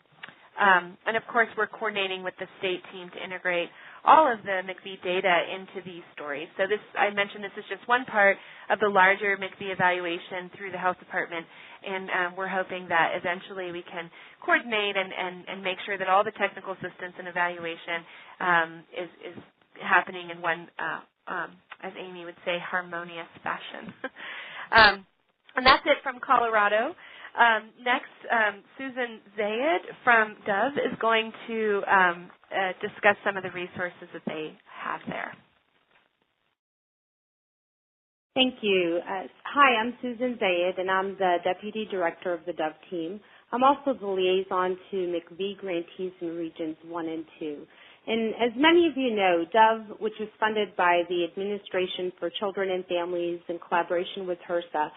And of course, we're coordinating with the state team to integrate all of the MIECHV data into these stories. So this, I mentioned this is just one part of the larger MIECHV evaluation through the health department, and we're hoping that eventually we can coordinate and make sure that all the technical assistance and evaluation is happening in one, as Amy would say, harmonious fashion. And that's it from Colorado. Next, Susan Zayed from Dove is going to discuss some of the resources that they have there. Thank you. Hi, I'm Susan Zayed, and I'm the Deputy Director of the Dove team. I'm also the liaison to MIECHV grantees in Regions 1 and 2. And as many of you know, Dove, which is funded by the Administration for Children and Families in collaboration with HRSA,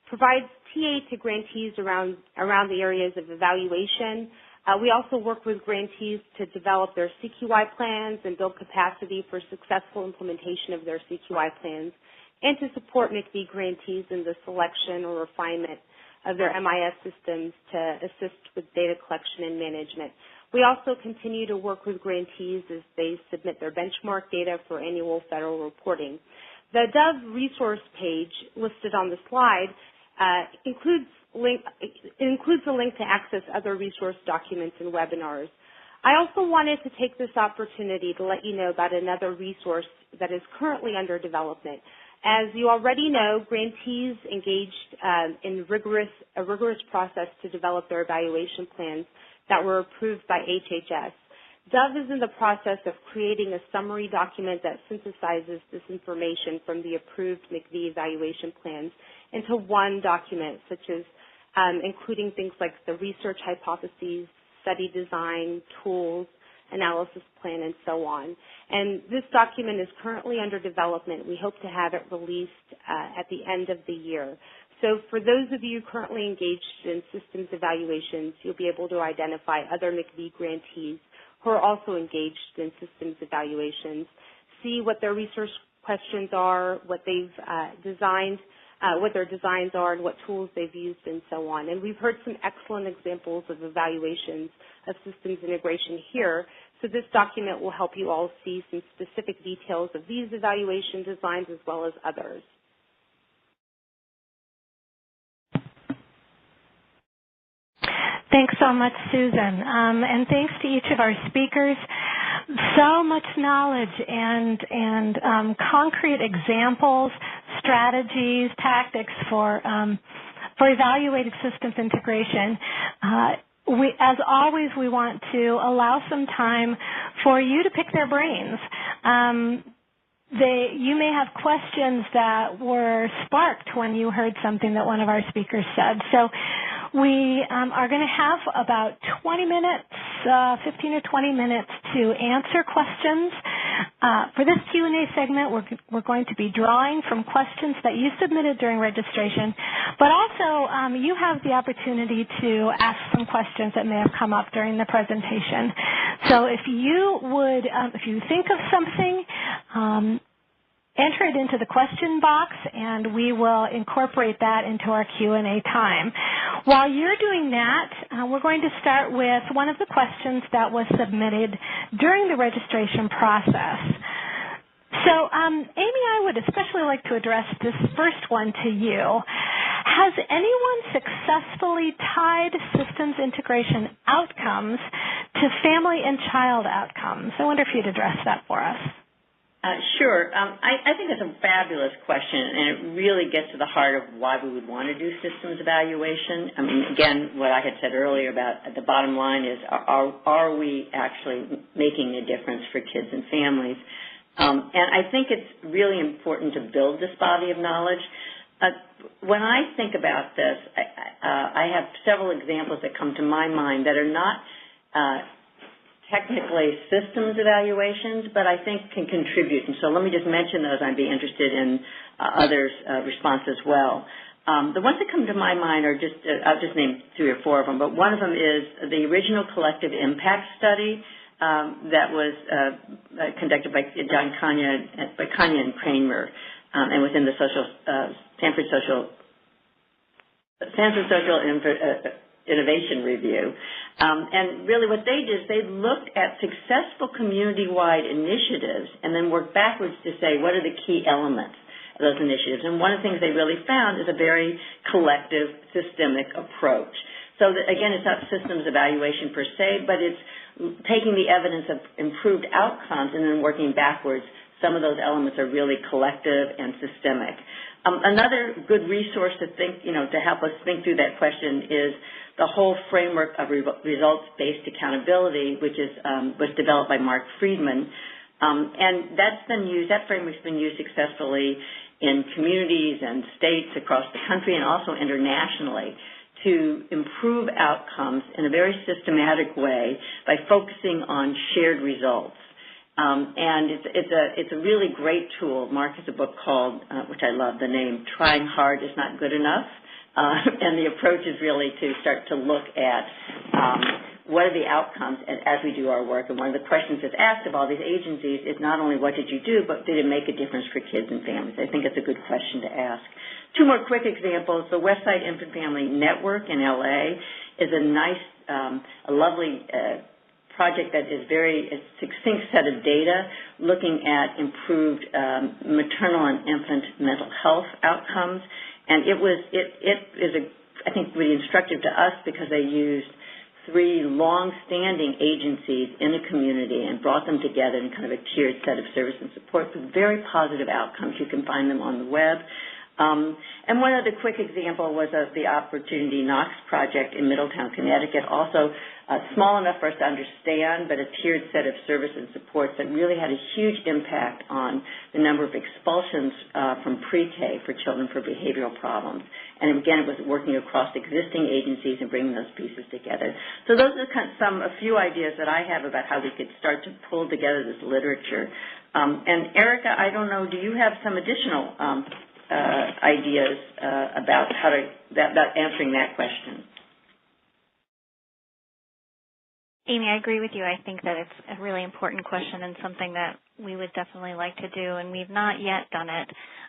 provides TA to grantees around the areas of evaluation. We also work with grantees to develop their CQI plans and build capacity for successful implementation of their CQI plans, and to support MIECHV grantees in the selection or refinement of their MIS systems to assist with data collection and management. We also continue to work with grantees as they submit their benchmark data for annual federal reporting. The Dove resource page listed on the slide includes a link to access other resource documents and webinars. I also wanted to take this opportunity to let you know about another resource that is currently under development. As you already know, grantees engaged in a rigorous process to develop their evaluation plans that were approved by HHS. Dove is in the process of creating a summary document that synthesizes this information from the approved MIECHV evaluation plans into one document, such as including things like the research hypotheses, study design, tools, analysis plan, and so on. And this document is currently under development. We hope to have it released at the end of the year. So for those of you currently engaged in systems evaluations, you'll be able to identify other MIECHV grantees who are also engaged in systems evaluations, see what their research questions are, what they've designed, what their designs are, and what tools they've used, and so on. And we've heard some excellent examples of evaluations of systems integration here, so this document will help you all see some specific details of these evaluation designs as well as others. Thanks so much, Susan. And thanks to each of our speakers. So much knowledge and concrete examples, strategies, tactics for evaluative systems integration. As always, we want to allow some time for you to pick their brains. You may have questions that were sparked when you heard something that one of our speakers said. So we are going to have about 20 minutes, 15 or 20 minutes to answer questions. For this Q&A segment, we're going to be drawing from questions that you submitted during registration, but also you have the opportunity to ask some questions that may have come up during the presentation. So if you would, if you think of something, enter it into the question box, and we will incorporate that into our Q&A time. While you're doing that, we're going to start with one of the questions that was submitted during the registration process. So, Amy, I would especially like to address this first one to you. Has anyone successfully tied systems integration outcomes to family and child outcomes? I wonder if you'd address that for us. Sure. I think it's a fabulous question, and it really gets to the heart of why we would want to do systems evaluation. I mean, again, what I had said earlier about the bottom line is, are we actually making a difference for kids and families? And I think it's really important to build this body of knowledge. When I think about this, I have several examples that come to my mind that are not technically systems evaluations, but I think can contribute. And so let me just mention those. I'd be interested in others' response as well. The ones that come to my mind are just, I'll just name 3 or 4 of them, but one of them is the original collective impact study that was conducted by Kanya and Kramer, and within the Stanford Social Innovation Review. And really what they did is they looked at successful community-wide initiatives and then worked backwards to say what are the key elements of those initiatives. And one of the things they really found is a very collective, systemic approach. So that, again, it's not systems evaluation per se, but it's taking the evidence of improved outcomes and then working backwards. Some of those elements are really collective and systemic. Another good resource to think, to help us think through that question is the whole framework of results-based accountability, which was developed by Mark Friedman, and that framework's been used successfully in communities and states across the country and also internationally to improve outcomes in a very systematic way by focusing on shared results. And it's a really great tool. Mark has a book called, which I love the name, Trying Hard is Not Good Enough. And the approach is really to start to look at what are the outcomes as we do our work. And one of the questions that's asked of all these agencies is not only what did you do, but did it make a difference for kids and families? I think it's a good question to ask. 2 more quick examples. The Westside Infant Family Network in LA is a nice, a lovely project that is a succinct set of data looking at improved maternal and infant mental health outcomes. And it is, I think, really instructive to us because they used 3 long-standing agencies in a community and brought them together in kind of a tiered set of service and support with very positive outcomes. You can find them on the web. And one other quick example was of the Opportunity Knox project in Middletown, Connecticut, also small enough for us to understand, but a tiered set of service and supports that really had a huge impact on the number of expulsions from pre-K for children for behavioral problems. And again, it was working across existing agencies and bringing those pieces together. So those are a few ideas that I have about how we could start to pull together this literature. And Erica, I don't know, do you have some additional ideas about about answering that question? Amy, I agree with you. I think that it's a really important question and something that we would definitely like to do, and we've not yet done it.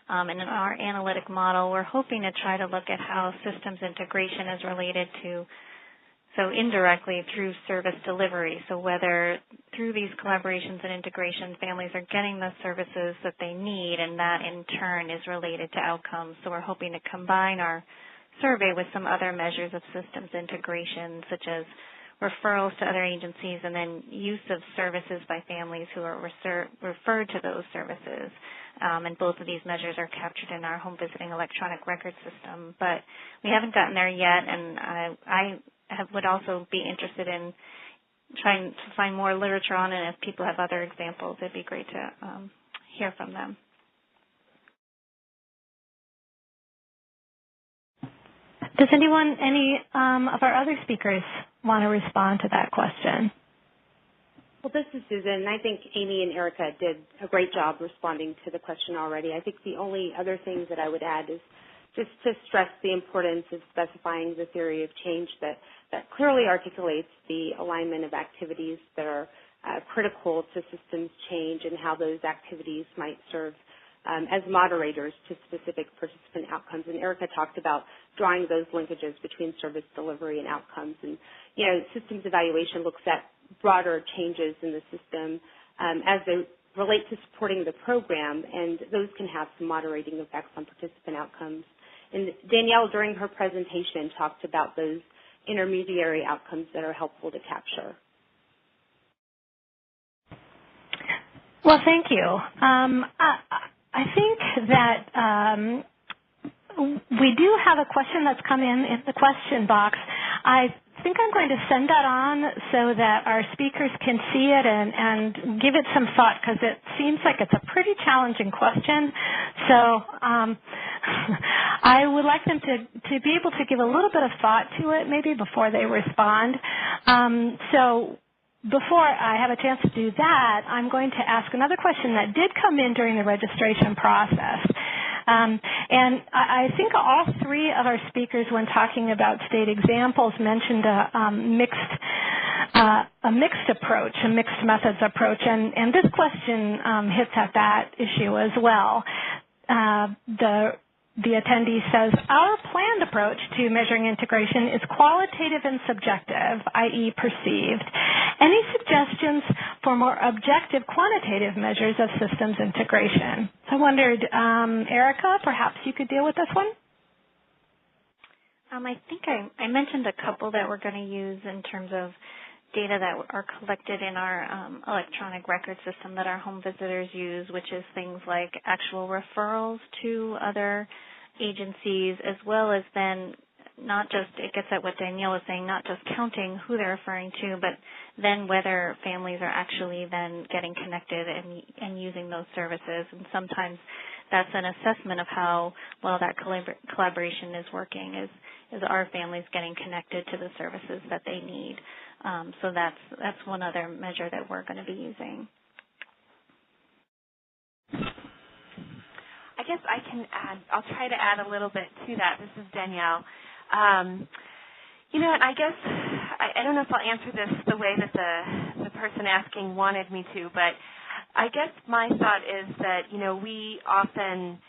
And in our analytic model, we're hoping to try to look at how systems integration is related to, so indirectly through service delivery. So whether through these collaborations and integrations, families are getting the services that they need, and that in turn is related to outcomes. So we're hoping to combine our survey with some other measures of systems integration, such as referrals to other agencies and then use of services by families who are referred to those services. And both of these measures are captured in our home visiting electronic record system. But we haven't gotten there yet, and I would also be interested in trying to find more literature on it. If people have other examples, it'd be great to hear from them. Does any of our other speakers want to respond to that question? Well, this is Susan. I think Amy and Erica did a great job responding to the question already. I think the only other thing that I would add is just to stress the importance of specifying the theory of change that clearly articulates the alignment of activities that are critical to systems change and how those activities might serve as moderators to specific participant outcomes. And Erica talked about drawing those linkages between service delivery and outcomes. And, systems evaluation looks at broader changes in the system as they relate to supporting the program, and those can have some moderating effects on participant outcomes. And Danielle, during her presentation, talked about those intermediary outcomes that are helpful to capture. Well, thank you. I think that we do have a question that's come in the question box. I think I'm going to send that on so that our speakers can see it and give it some thought, because it seems like it's a pretty challenging question. So I would like them to be able to give a little bit of thought to it maybe before they respond. So before I have a chance to do that, I'm going to ask another question that did come in during the registration process. And I think all three of our speakers, when talking about state examples, mentioned a mixed approach, a mixed methods approach, and this question hits at that issue as well. The attendee says, our planned approach to measuring integration is qualitative and subjective, i.e. perceived. Any suggestions for more objective quantitative measures of systems integration? I wondered, Erica, perhaps you could deal with this one? I think I mentioned a couple that we're going to use in terms of data that are collected in our electronic record system that our home visitors use, which is things like actual referrals to other agencies, as well as then not just, it gets at what Danielle was saying, not just counting who they're referring to, but then whether families are actually then getting connected and using those services. And sometimes that's an assessment of how well that collaboration is working, is our families getting connected to the services that they need. So that's one other measure that we're going to be using. I guess I can add, I'll try to add a little bit to that. This is Danielle. And I guess, I don't know if I'll answer this the way that the person asking wanted me to, but I guess my thought is that, we often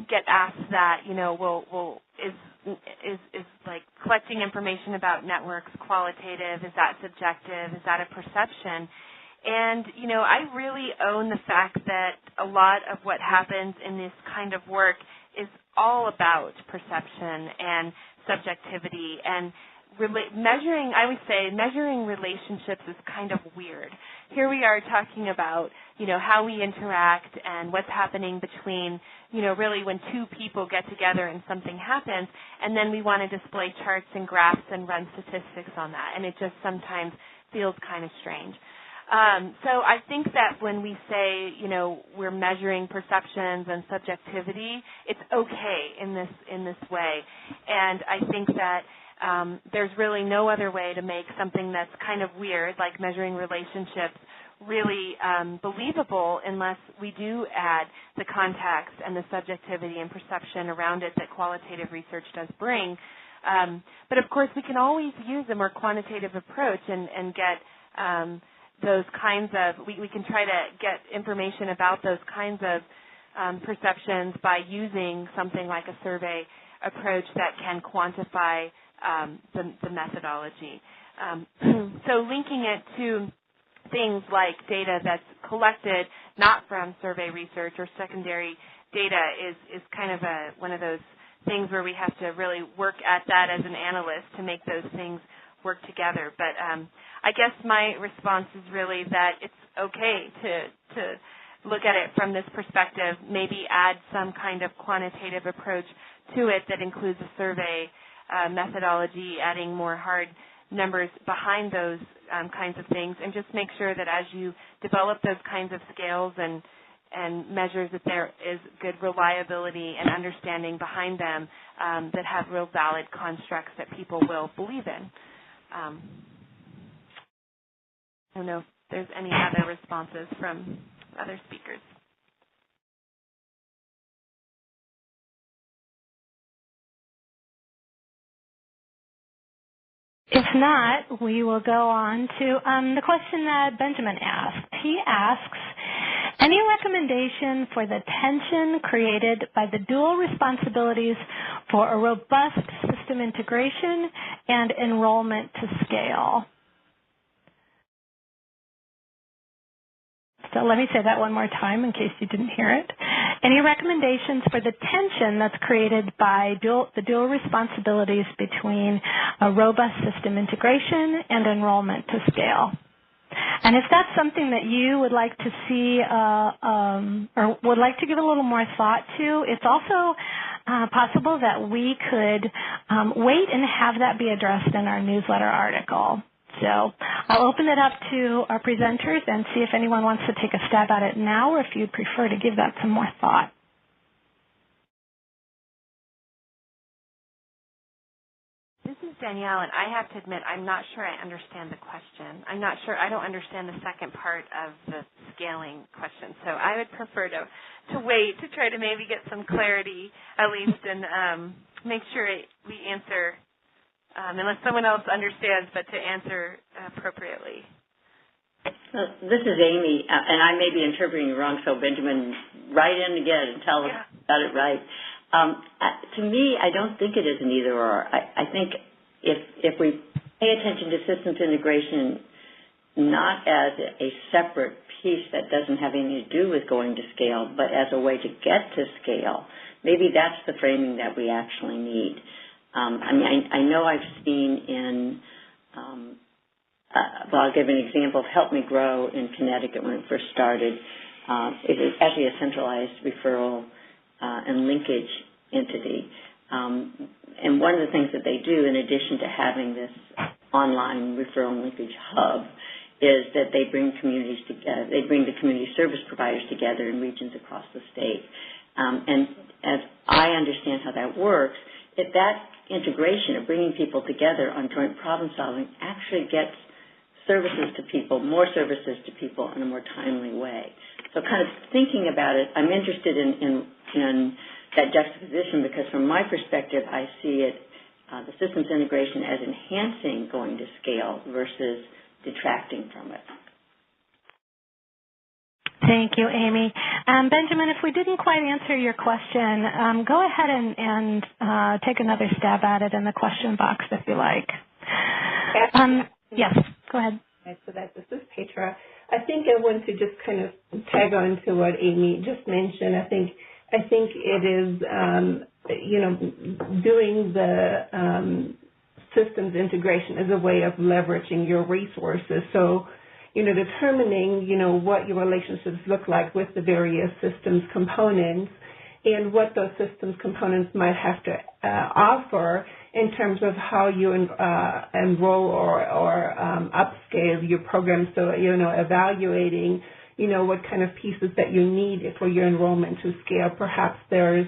get asked that, is like collecting information about networks qualitative? Is that subjective? Is that a perception? And, I really own the fact that a lot of what happens in this kind of work is all about perception and subjectivity. And I would say measuring relationships is kind of weird. Here we are talking about, how we interact and what's happening between, really when two people get together and something happens, and then we want to display charts and graphs and run statistics on that. And it just sometimes feels kind of strange. So I think that when we say, we're measuring perceptions and subjectivity, it's okay in this way. And I think that there's really no other way to make something that's kind of weird, like measuring relationships, really believable unless we do add the context and the subjectivity and perception around it that qualitative research does bring. But of course, we can always use a more quantitative approach and get those kinds of, we can try to get information about those kinds of perceptions by using something like a survey approach that can quantify the methodology. So linking it to things like data that's collected not from survey research or secondary data is kind of one of those things where we have to really work at that as an analyst to make those things work together. But I guess my response is really that it's okay to look at it from this perspective, maybe add some kind of quantitative approach to it that includes a survey methodology, adding more hard numbers behind those kinds of things, and just make sure that as you develop those kinds of scales and measures that there is good reliability and understanding behind them that have real valid constructs that people will believe in. I don't know if there's any other responses from other speakers. If not, we will go on to the question that Benjamin asked. He asks, Any recommendation for the tension created by the dual responsibilities for a robust system integration and enrollment to scale? So let me say that one more time in case you didn't hear it. Any recommendations for the tension that's created by the dual responsibilities between a robust system integration and enrollment to scale? And if that's something that you would like to see or would like to give a little more thought to, it's also possible that we could wait and have that be addressed in our newsletter article. So I'll open it up to our presenters and see if anyone wants to take a stab at it now or if you'd prefer to give that some more thought. This is Danielle, and I have to admit I'm not sure I understand the question. I'm not sure. I don't understand the second part of the scaling question. So I would prefer to wait to try to maybe get some clarity at least and make sure we answer unless someone else understands, but to answer appropriately. This is Amy, and I may be interpreting it wrong, so Benjamin, write in again and tell us got it right. To me, I don't think it is an either-or. I think if we pay attention to systems integration not as a separate piece that doesn't have anything to do with going to scale, but as a way to get to scale, maybe that's the framing that we actually need. I know I've seen in, well, I'll give an example of Help Me Grow in Connecticut when it first started. It is actually a centralized referral and linkage entity. And one of the things that they do, in addition to having this online referral and linkage hub, is that they bring communities together. They bring the community service providers together in regions across the state. And as I understand how that works, if that integration of bringing people together on joint problem solving actually gets services to people, more services to people in a more timely way. So kind of thinking about it, I'm interested in that juxtaposition because from my perspective, I see it, the systems integration as enhancing going to scale versus detracting from it. Thank you, Amy. Benjamin, if we didn't quite answer your question, go ahead and take another stab at it in the question box if you like. Yes, go ahead. So this is Petra. I think I want to just kind of tag on to what Amy just mentioned. I think it is, doing the systems integration as a way of leveraging your resources. So, determining, what your relationships look like with the various systems components and what those systems components might have to offer in terms of how you enroll or upscale your program. So, evaluating, what kind of pieces that you need for your enrollment to scale. Perhaps there's,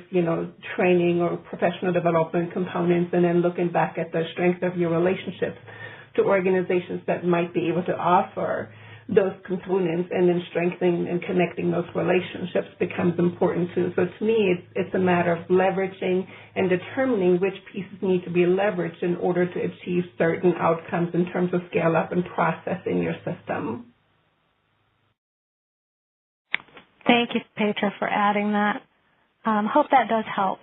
training or professional development components, and then looking back at the strength of your relationships to organizations that might be able to offer those components, and then strengthening and connecting those relationships becomes important too. So to me, it's a matter of leveraging and determining which pieces need to be leveraged in order to achieve certain outcomes in terms of scale up and process in your system. Thank you, Petra, for adding that. Hope that does help.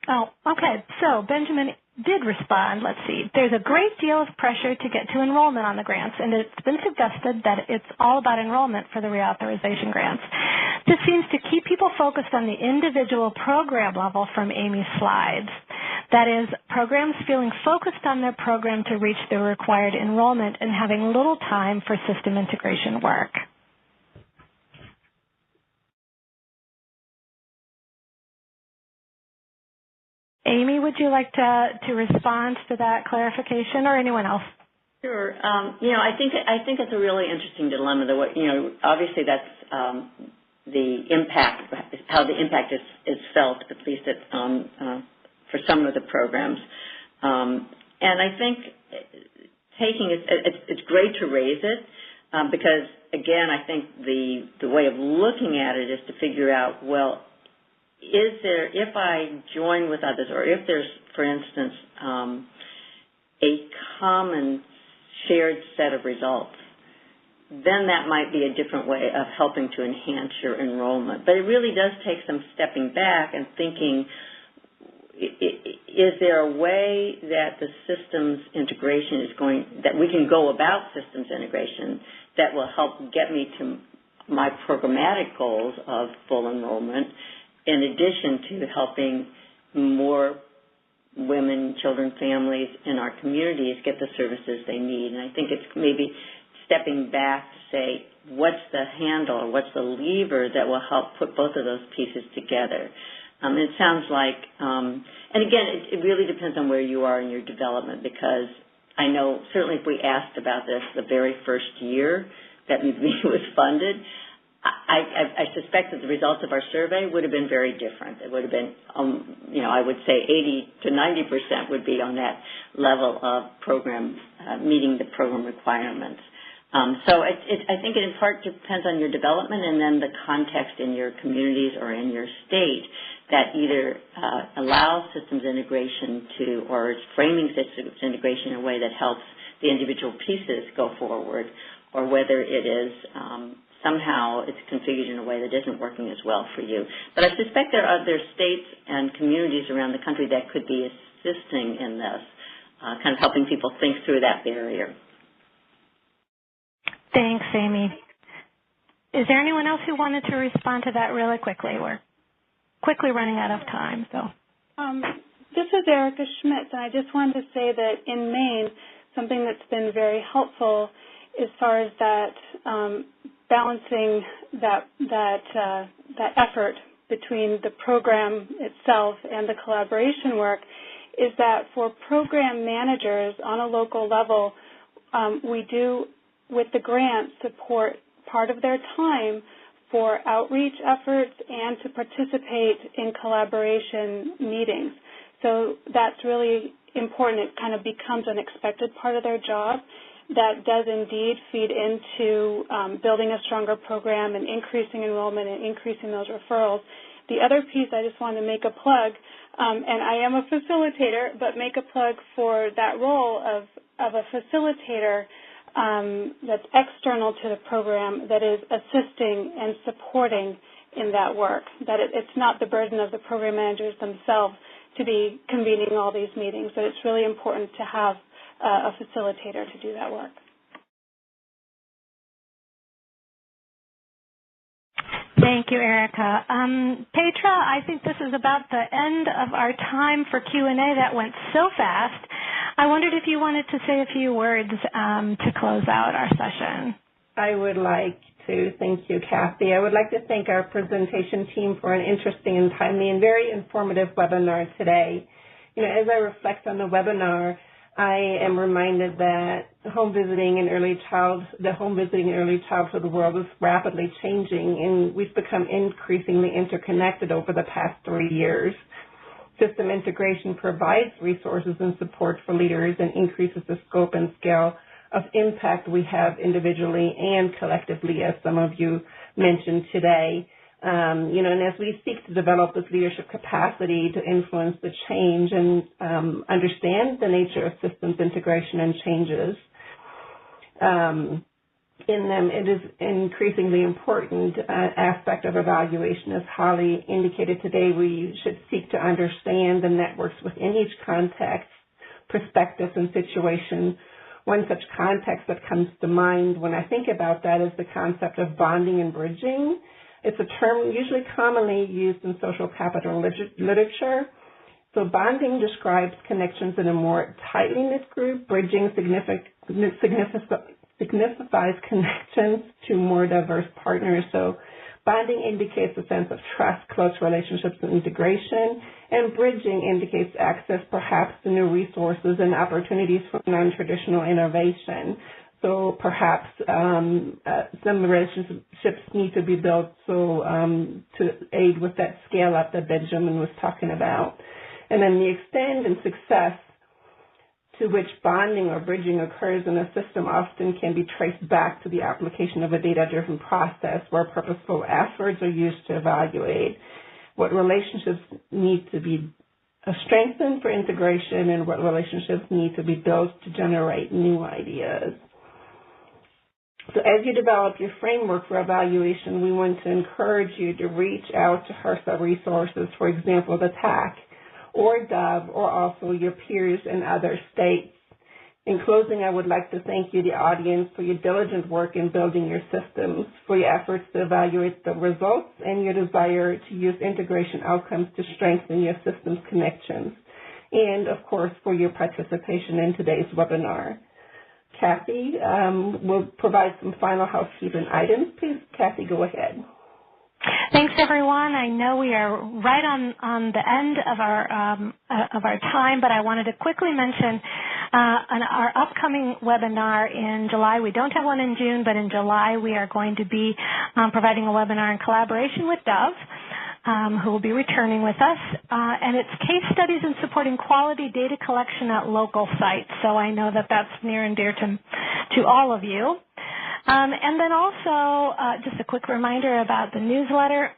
Okay. So Benjamin did respond. Let's see. There's a great deal of pressure to get to enrollment on the grants, and it's been suggested that it's all about enrollment for the reauthorization grants. This seems to keep people focused on the individual program level from Amy's slides. That is, programs feeling focused on their program to reach the required enrollment and having little time for system integration work. Amy, would you like to respond to that clarification, or anyone else? Sure. I think it's a really interesting dilemma. Obviously that's the impact, how the impact is felt, at least for some of the programs. And I think it's great to raise it because, again, I think the way of looking at it is to figure out, well, is there, if I join with others, or if there's, for instance, a common shared set of results, then that might be a different way of helping to enhance your enrollment. But it really does take some stepping back and thinking, is there a way that the systems integration is that we can go about systems integration that will help get me to my programmatic goals of full enrollment, in addition to helping more women, children, families in our communities get the services they need. And I think it's maybe stepping back to say, what's the handle or what's the lever that will help put both of those pieces together? It sounds like, and again, it really depends on where you are in your development, because I know certainly if we asked about this the very first year that MIECHV was funded, I suspect that the results of our survey would have been very different. It would have been, I would say 80 to 90% would be on that level of program, meeting the program requirements. So I think it in part depends on your development and then the context in your communities or in your state that either allows systems integration or is framing systems integration in a way that helps the individual pieces go forward, or whether it is somehow it's configured in a way that isn't working as well for you. But I suspect there are other states and communities around the country that could be assisting in this, kind of helping people think through that barrier. Thanks, Amy. Is there anyone else who wanted to respond to that really quickly? We're quickly running out of time. So, this is Erica Schmitz, and I just wanted to say that in Maine, something that's been very helpful as far as that balancing that effort between the program itself and the collaboration work is that for program managers on a local level, we do, with the grant, support part of their time for outreach efforts and to participate in collaboration meetings. So that's really important. It kind of becomes an expected part of their job that does indeed feed into building a stronger program and increasing enrollment and increasing those referrals. The other piece I just wanted to make a plug, and I am a facilitator, but make a plug for that role of a facilitator that's external to the program, that is assisting and supporting in that work, that it's not the burden of the program managers themselves to be convening all these meetings, but it's really important to have a facilitator to do that work. Thank you, Erica. Petra, I think this is about the end of our time for Q&A. That went so fast. I wondered if you wanted to say a few words to close out our session. I would like to. Thank you, Kathy. I would like to thank our presentation team for an interesting and timely and very informative webinar today. As I reflect on the webinar, I am reminded that the home visiting in early childhood world is rapidly changing, and we've become increasingly interconnected over the past 3 years. System integration provides resources and support for leaders and increases the scope and scale of impact we have individually and collectively, as some of you mentioned today. And as we seek to develop this leadership capacity to influence the change and understand the nature of systems integration and changes in them, it is increasingly important aspect of evaluation. As Holly indicated today, we should seek to understand the networks within each context, perspective, and situation. One such context that comes to mind when I think about that is the concept of bonding and bridging. It's a term usually commonly used in social capital literature. So bonding describes connections in a more tightly knit group. Bridging signifies connections to more diverse partners. So bonding indicates a sense of trust, close relationships, and integration. And bridging indicates access perhaps to new resources and opportunities for non-traditional innovation. So perhaps some relationships need to be built to aid with that scale up that Benjamin was talking about. And then the extent and success to which bonding or bridging occurs in a system often can be traced back to the application of a data-driven process where purposeful efforts are used to evaluate what relationships need to be strengthened for integration and what relationships need to be built to generate new ideas. So as you develop your framework for evaluation, we want to encourage you to reach out to HRSA resources, for example, the TAC or DOV, or also your peers in other states. In closing, I would like to thank you, the audience, for your diligent work in building your systems, for your efforts to evaluate the results, and your desire to use integration outcomes to strengthen your systems connections, and, of course, for your participation in today's webinar. Kathy will provide some final housekeeping items. Please, Kathy, go ahead. Thanks, everyone. I know we are right on the end of our time, but I wanted to quickly mention our upcoming webinar in July. We don't have one in June, but in July we are going to be providing a webinar in collaboration with Dove, who will be returning with us, and it's case studies in supporting quality data collection at local sites. So I know that that's near and dear to all of you. And then also, just a quick reminder about the newsletter.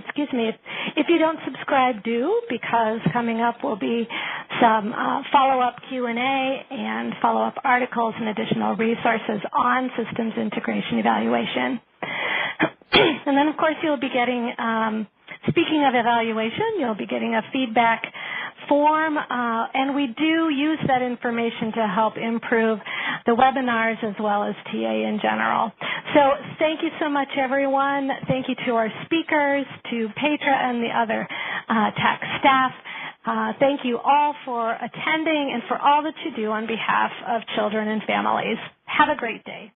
Excuse me, if you don't subscribe, do, because coming up will be some follow-up Q&A and follow-up articles and additional resources on systems integration evaluation. And then, of course, you'll be getting, speaking of evaluation, you'll be getting a feedback form, and we do use that information to help improve the webinars as well as TA in general. So thank you so much, everyone. Thank you to our speakers, to Petra and the other TAC staff. Thank you all for attending and for all that you do on behalf of children and families. Have a great day.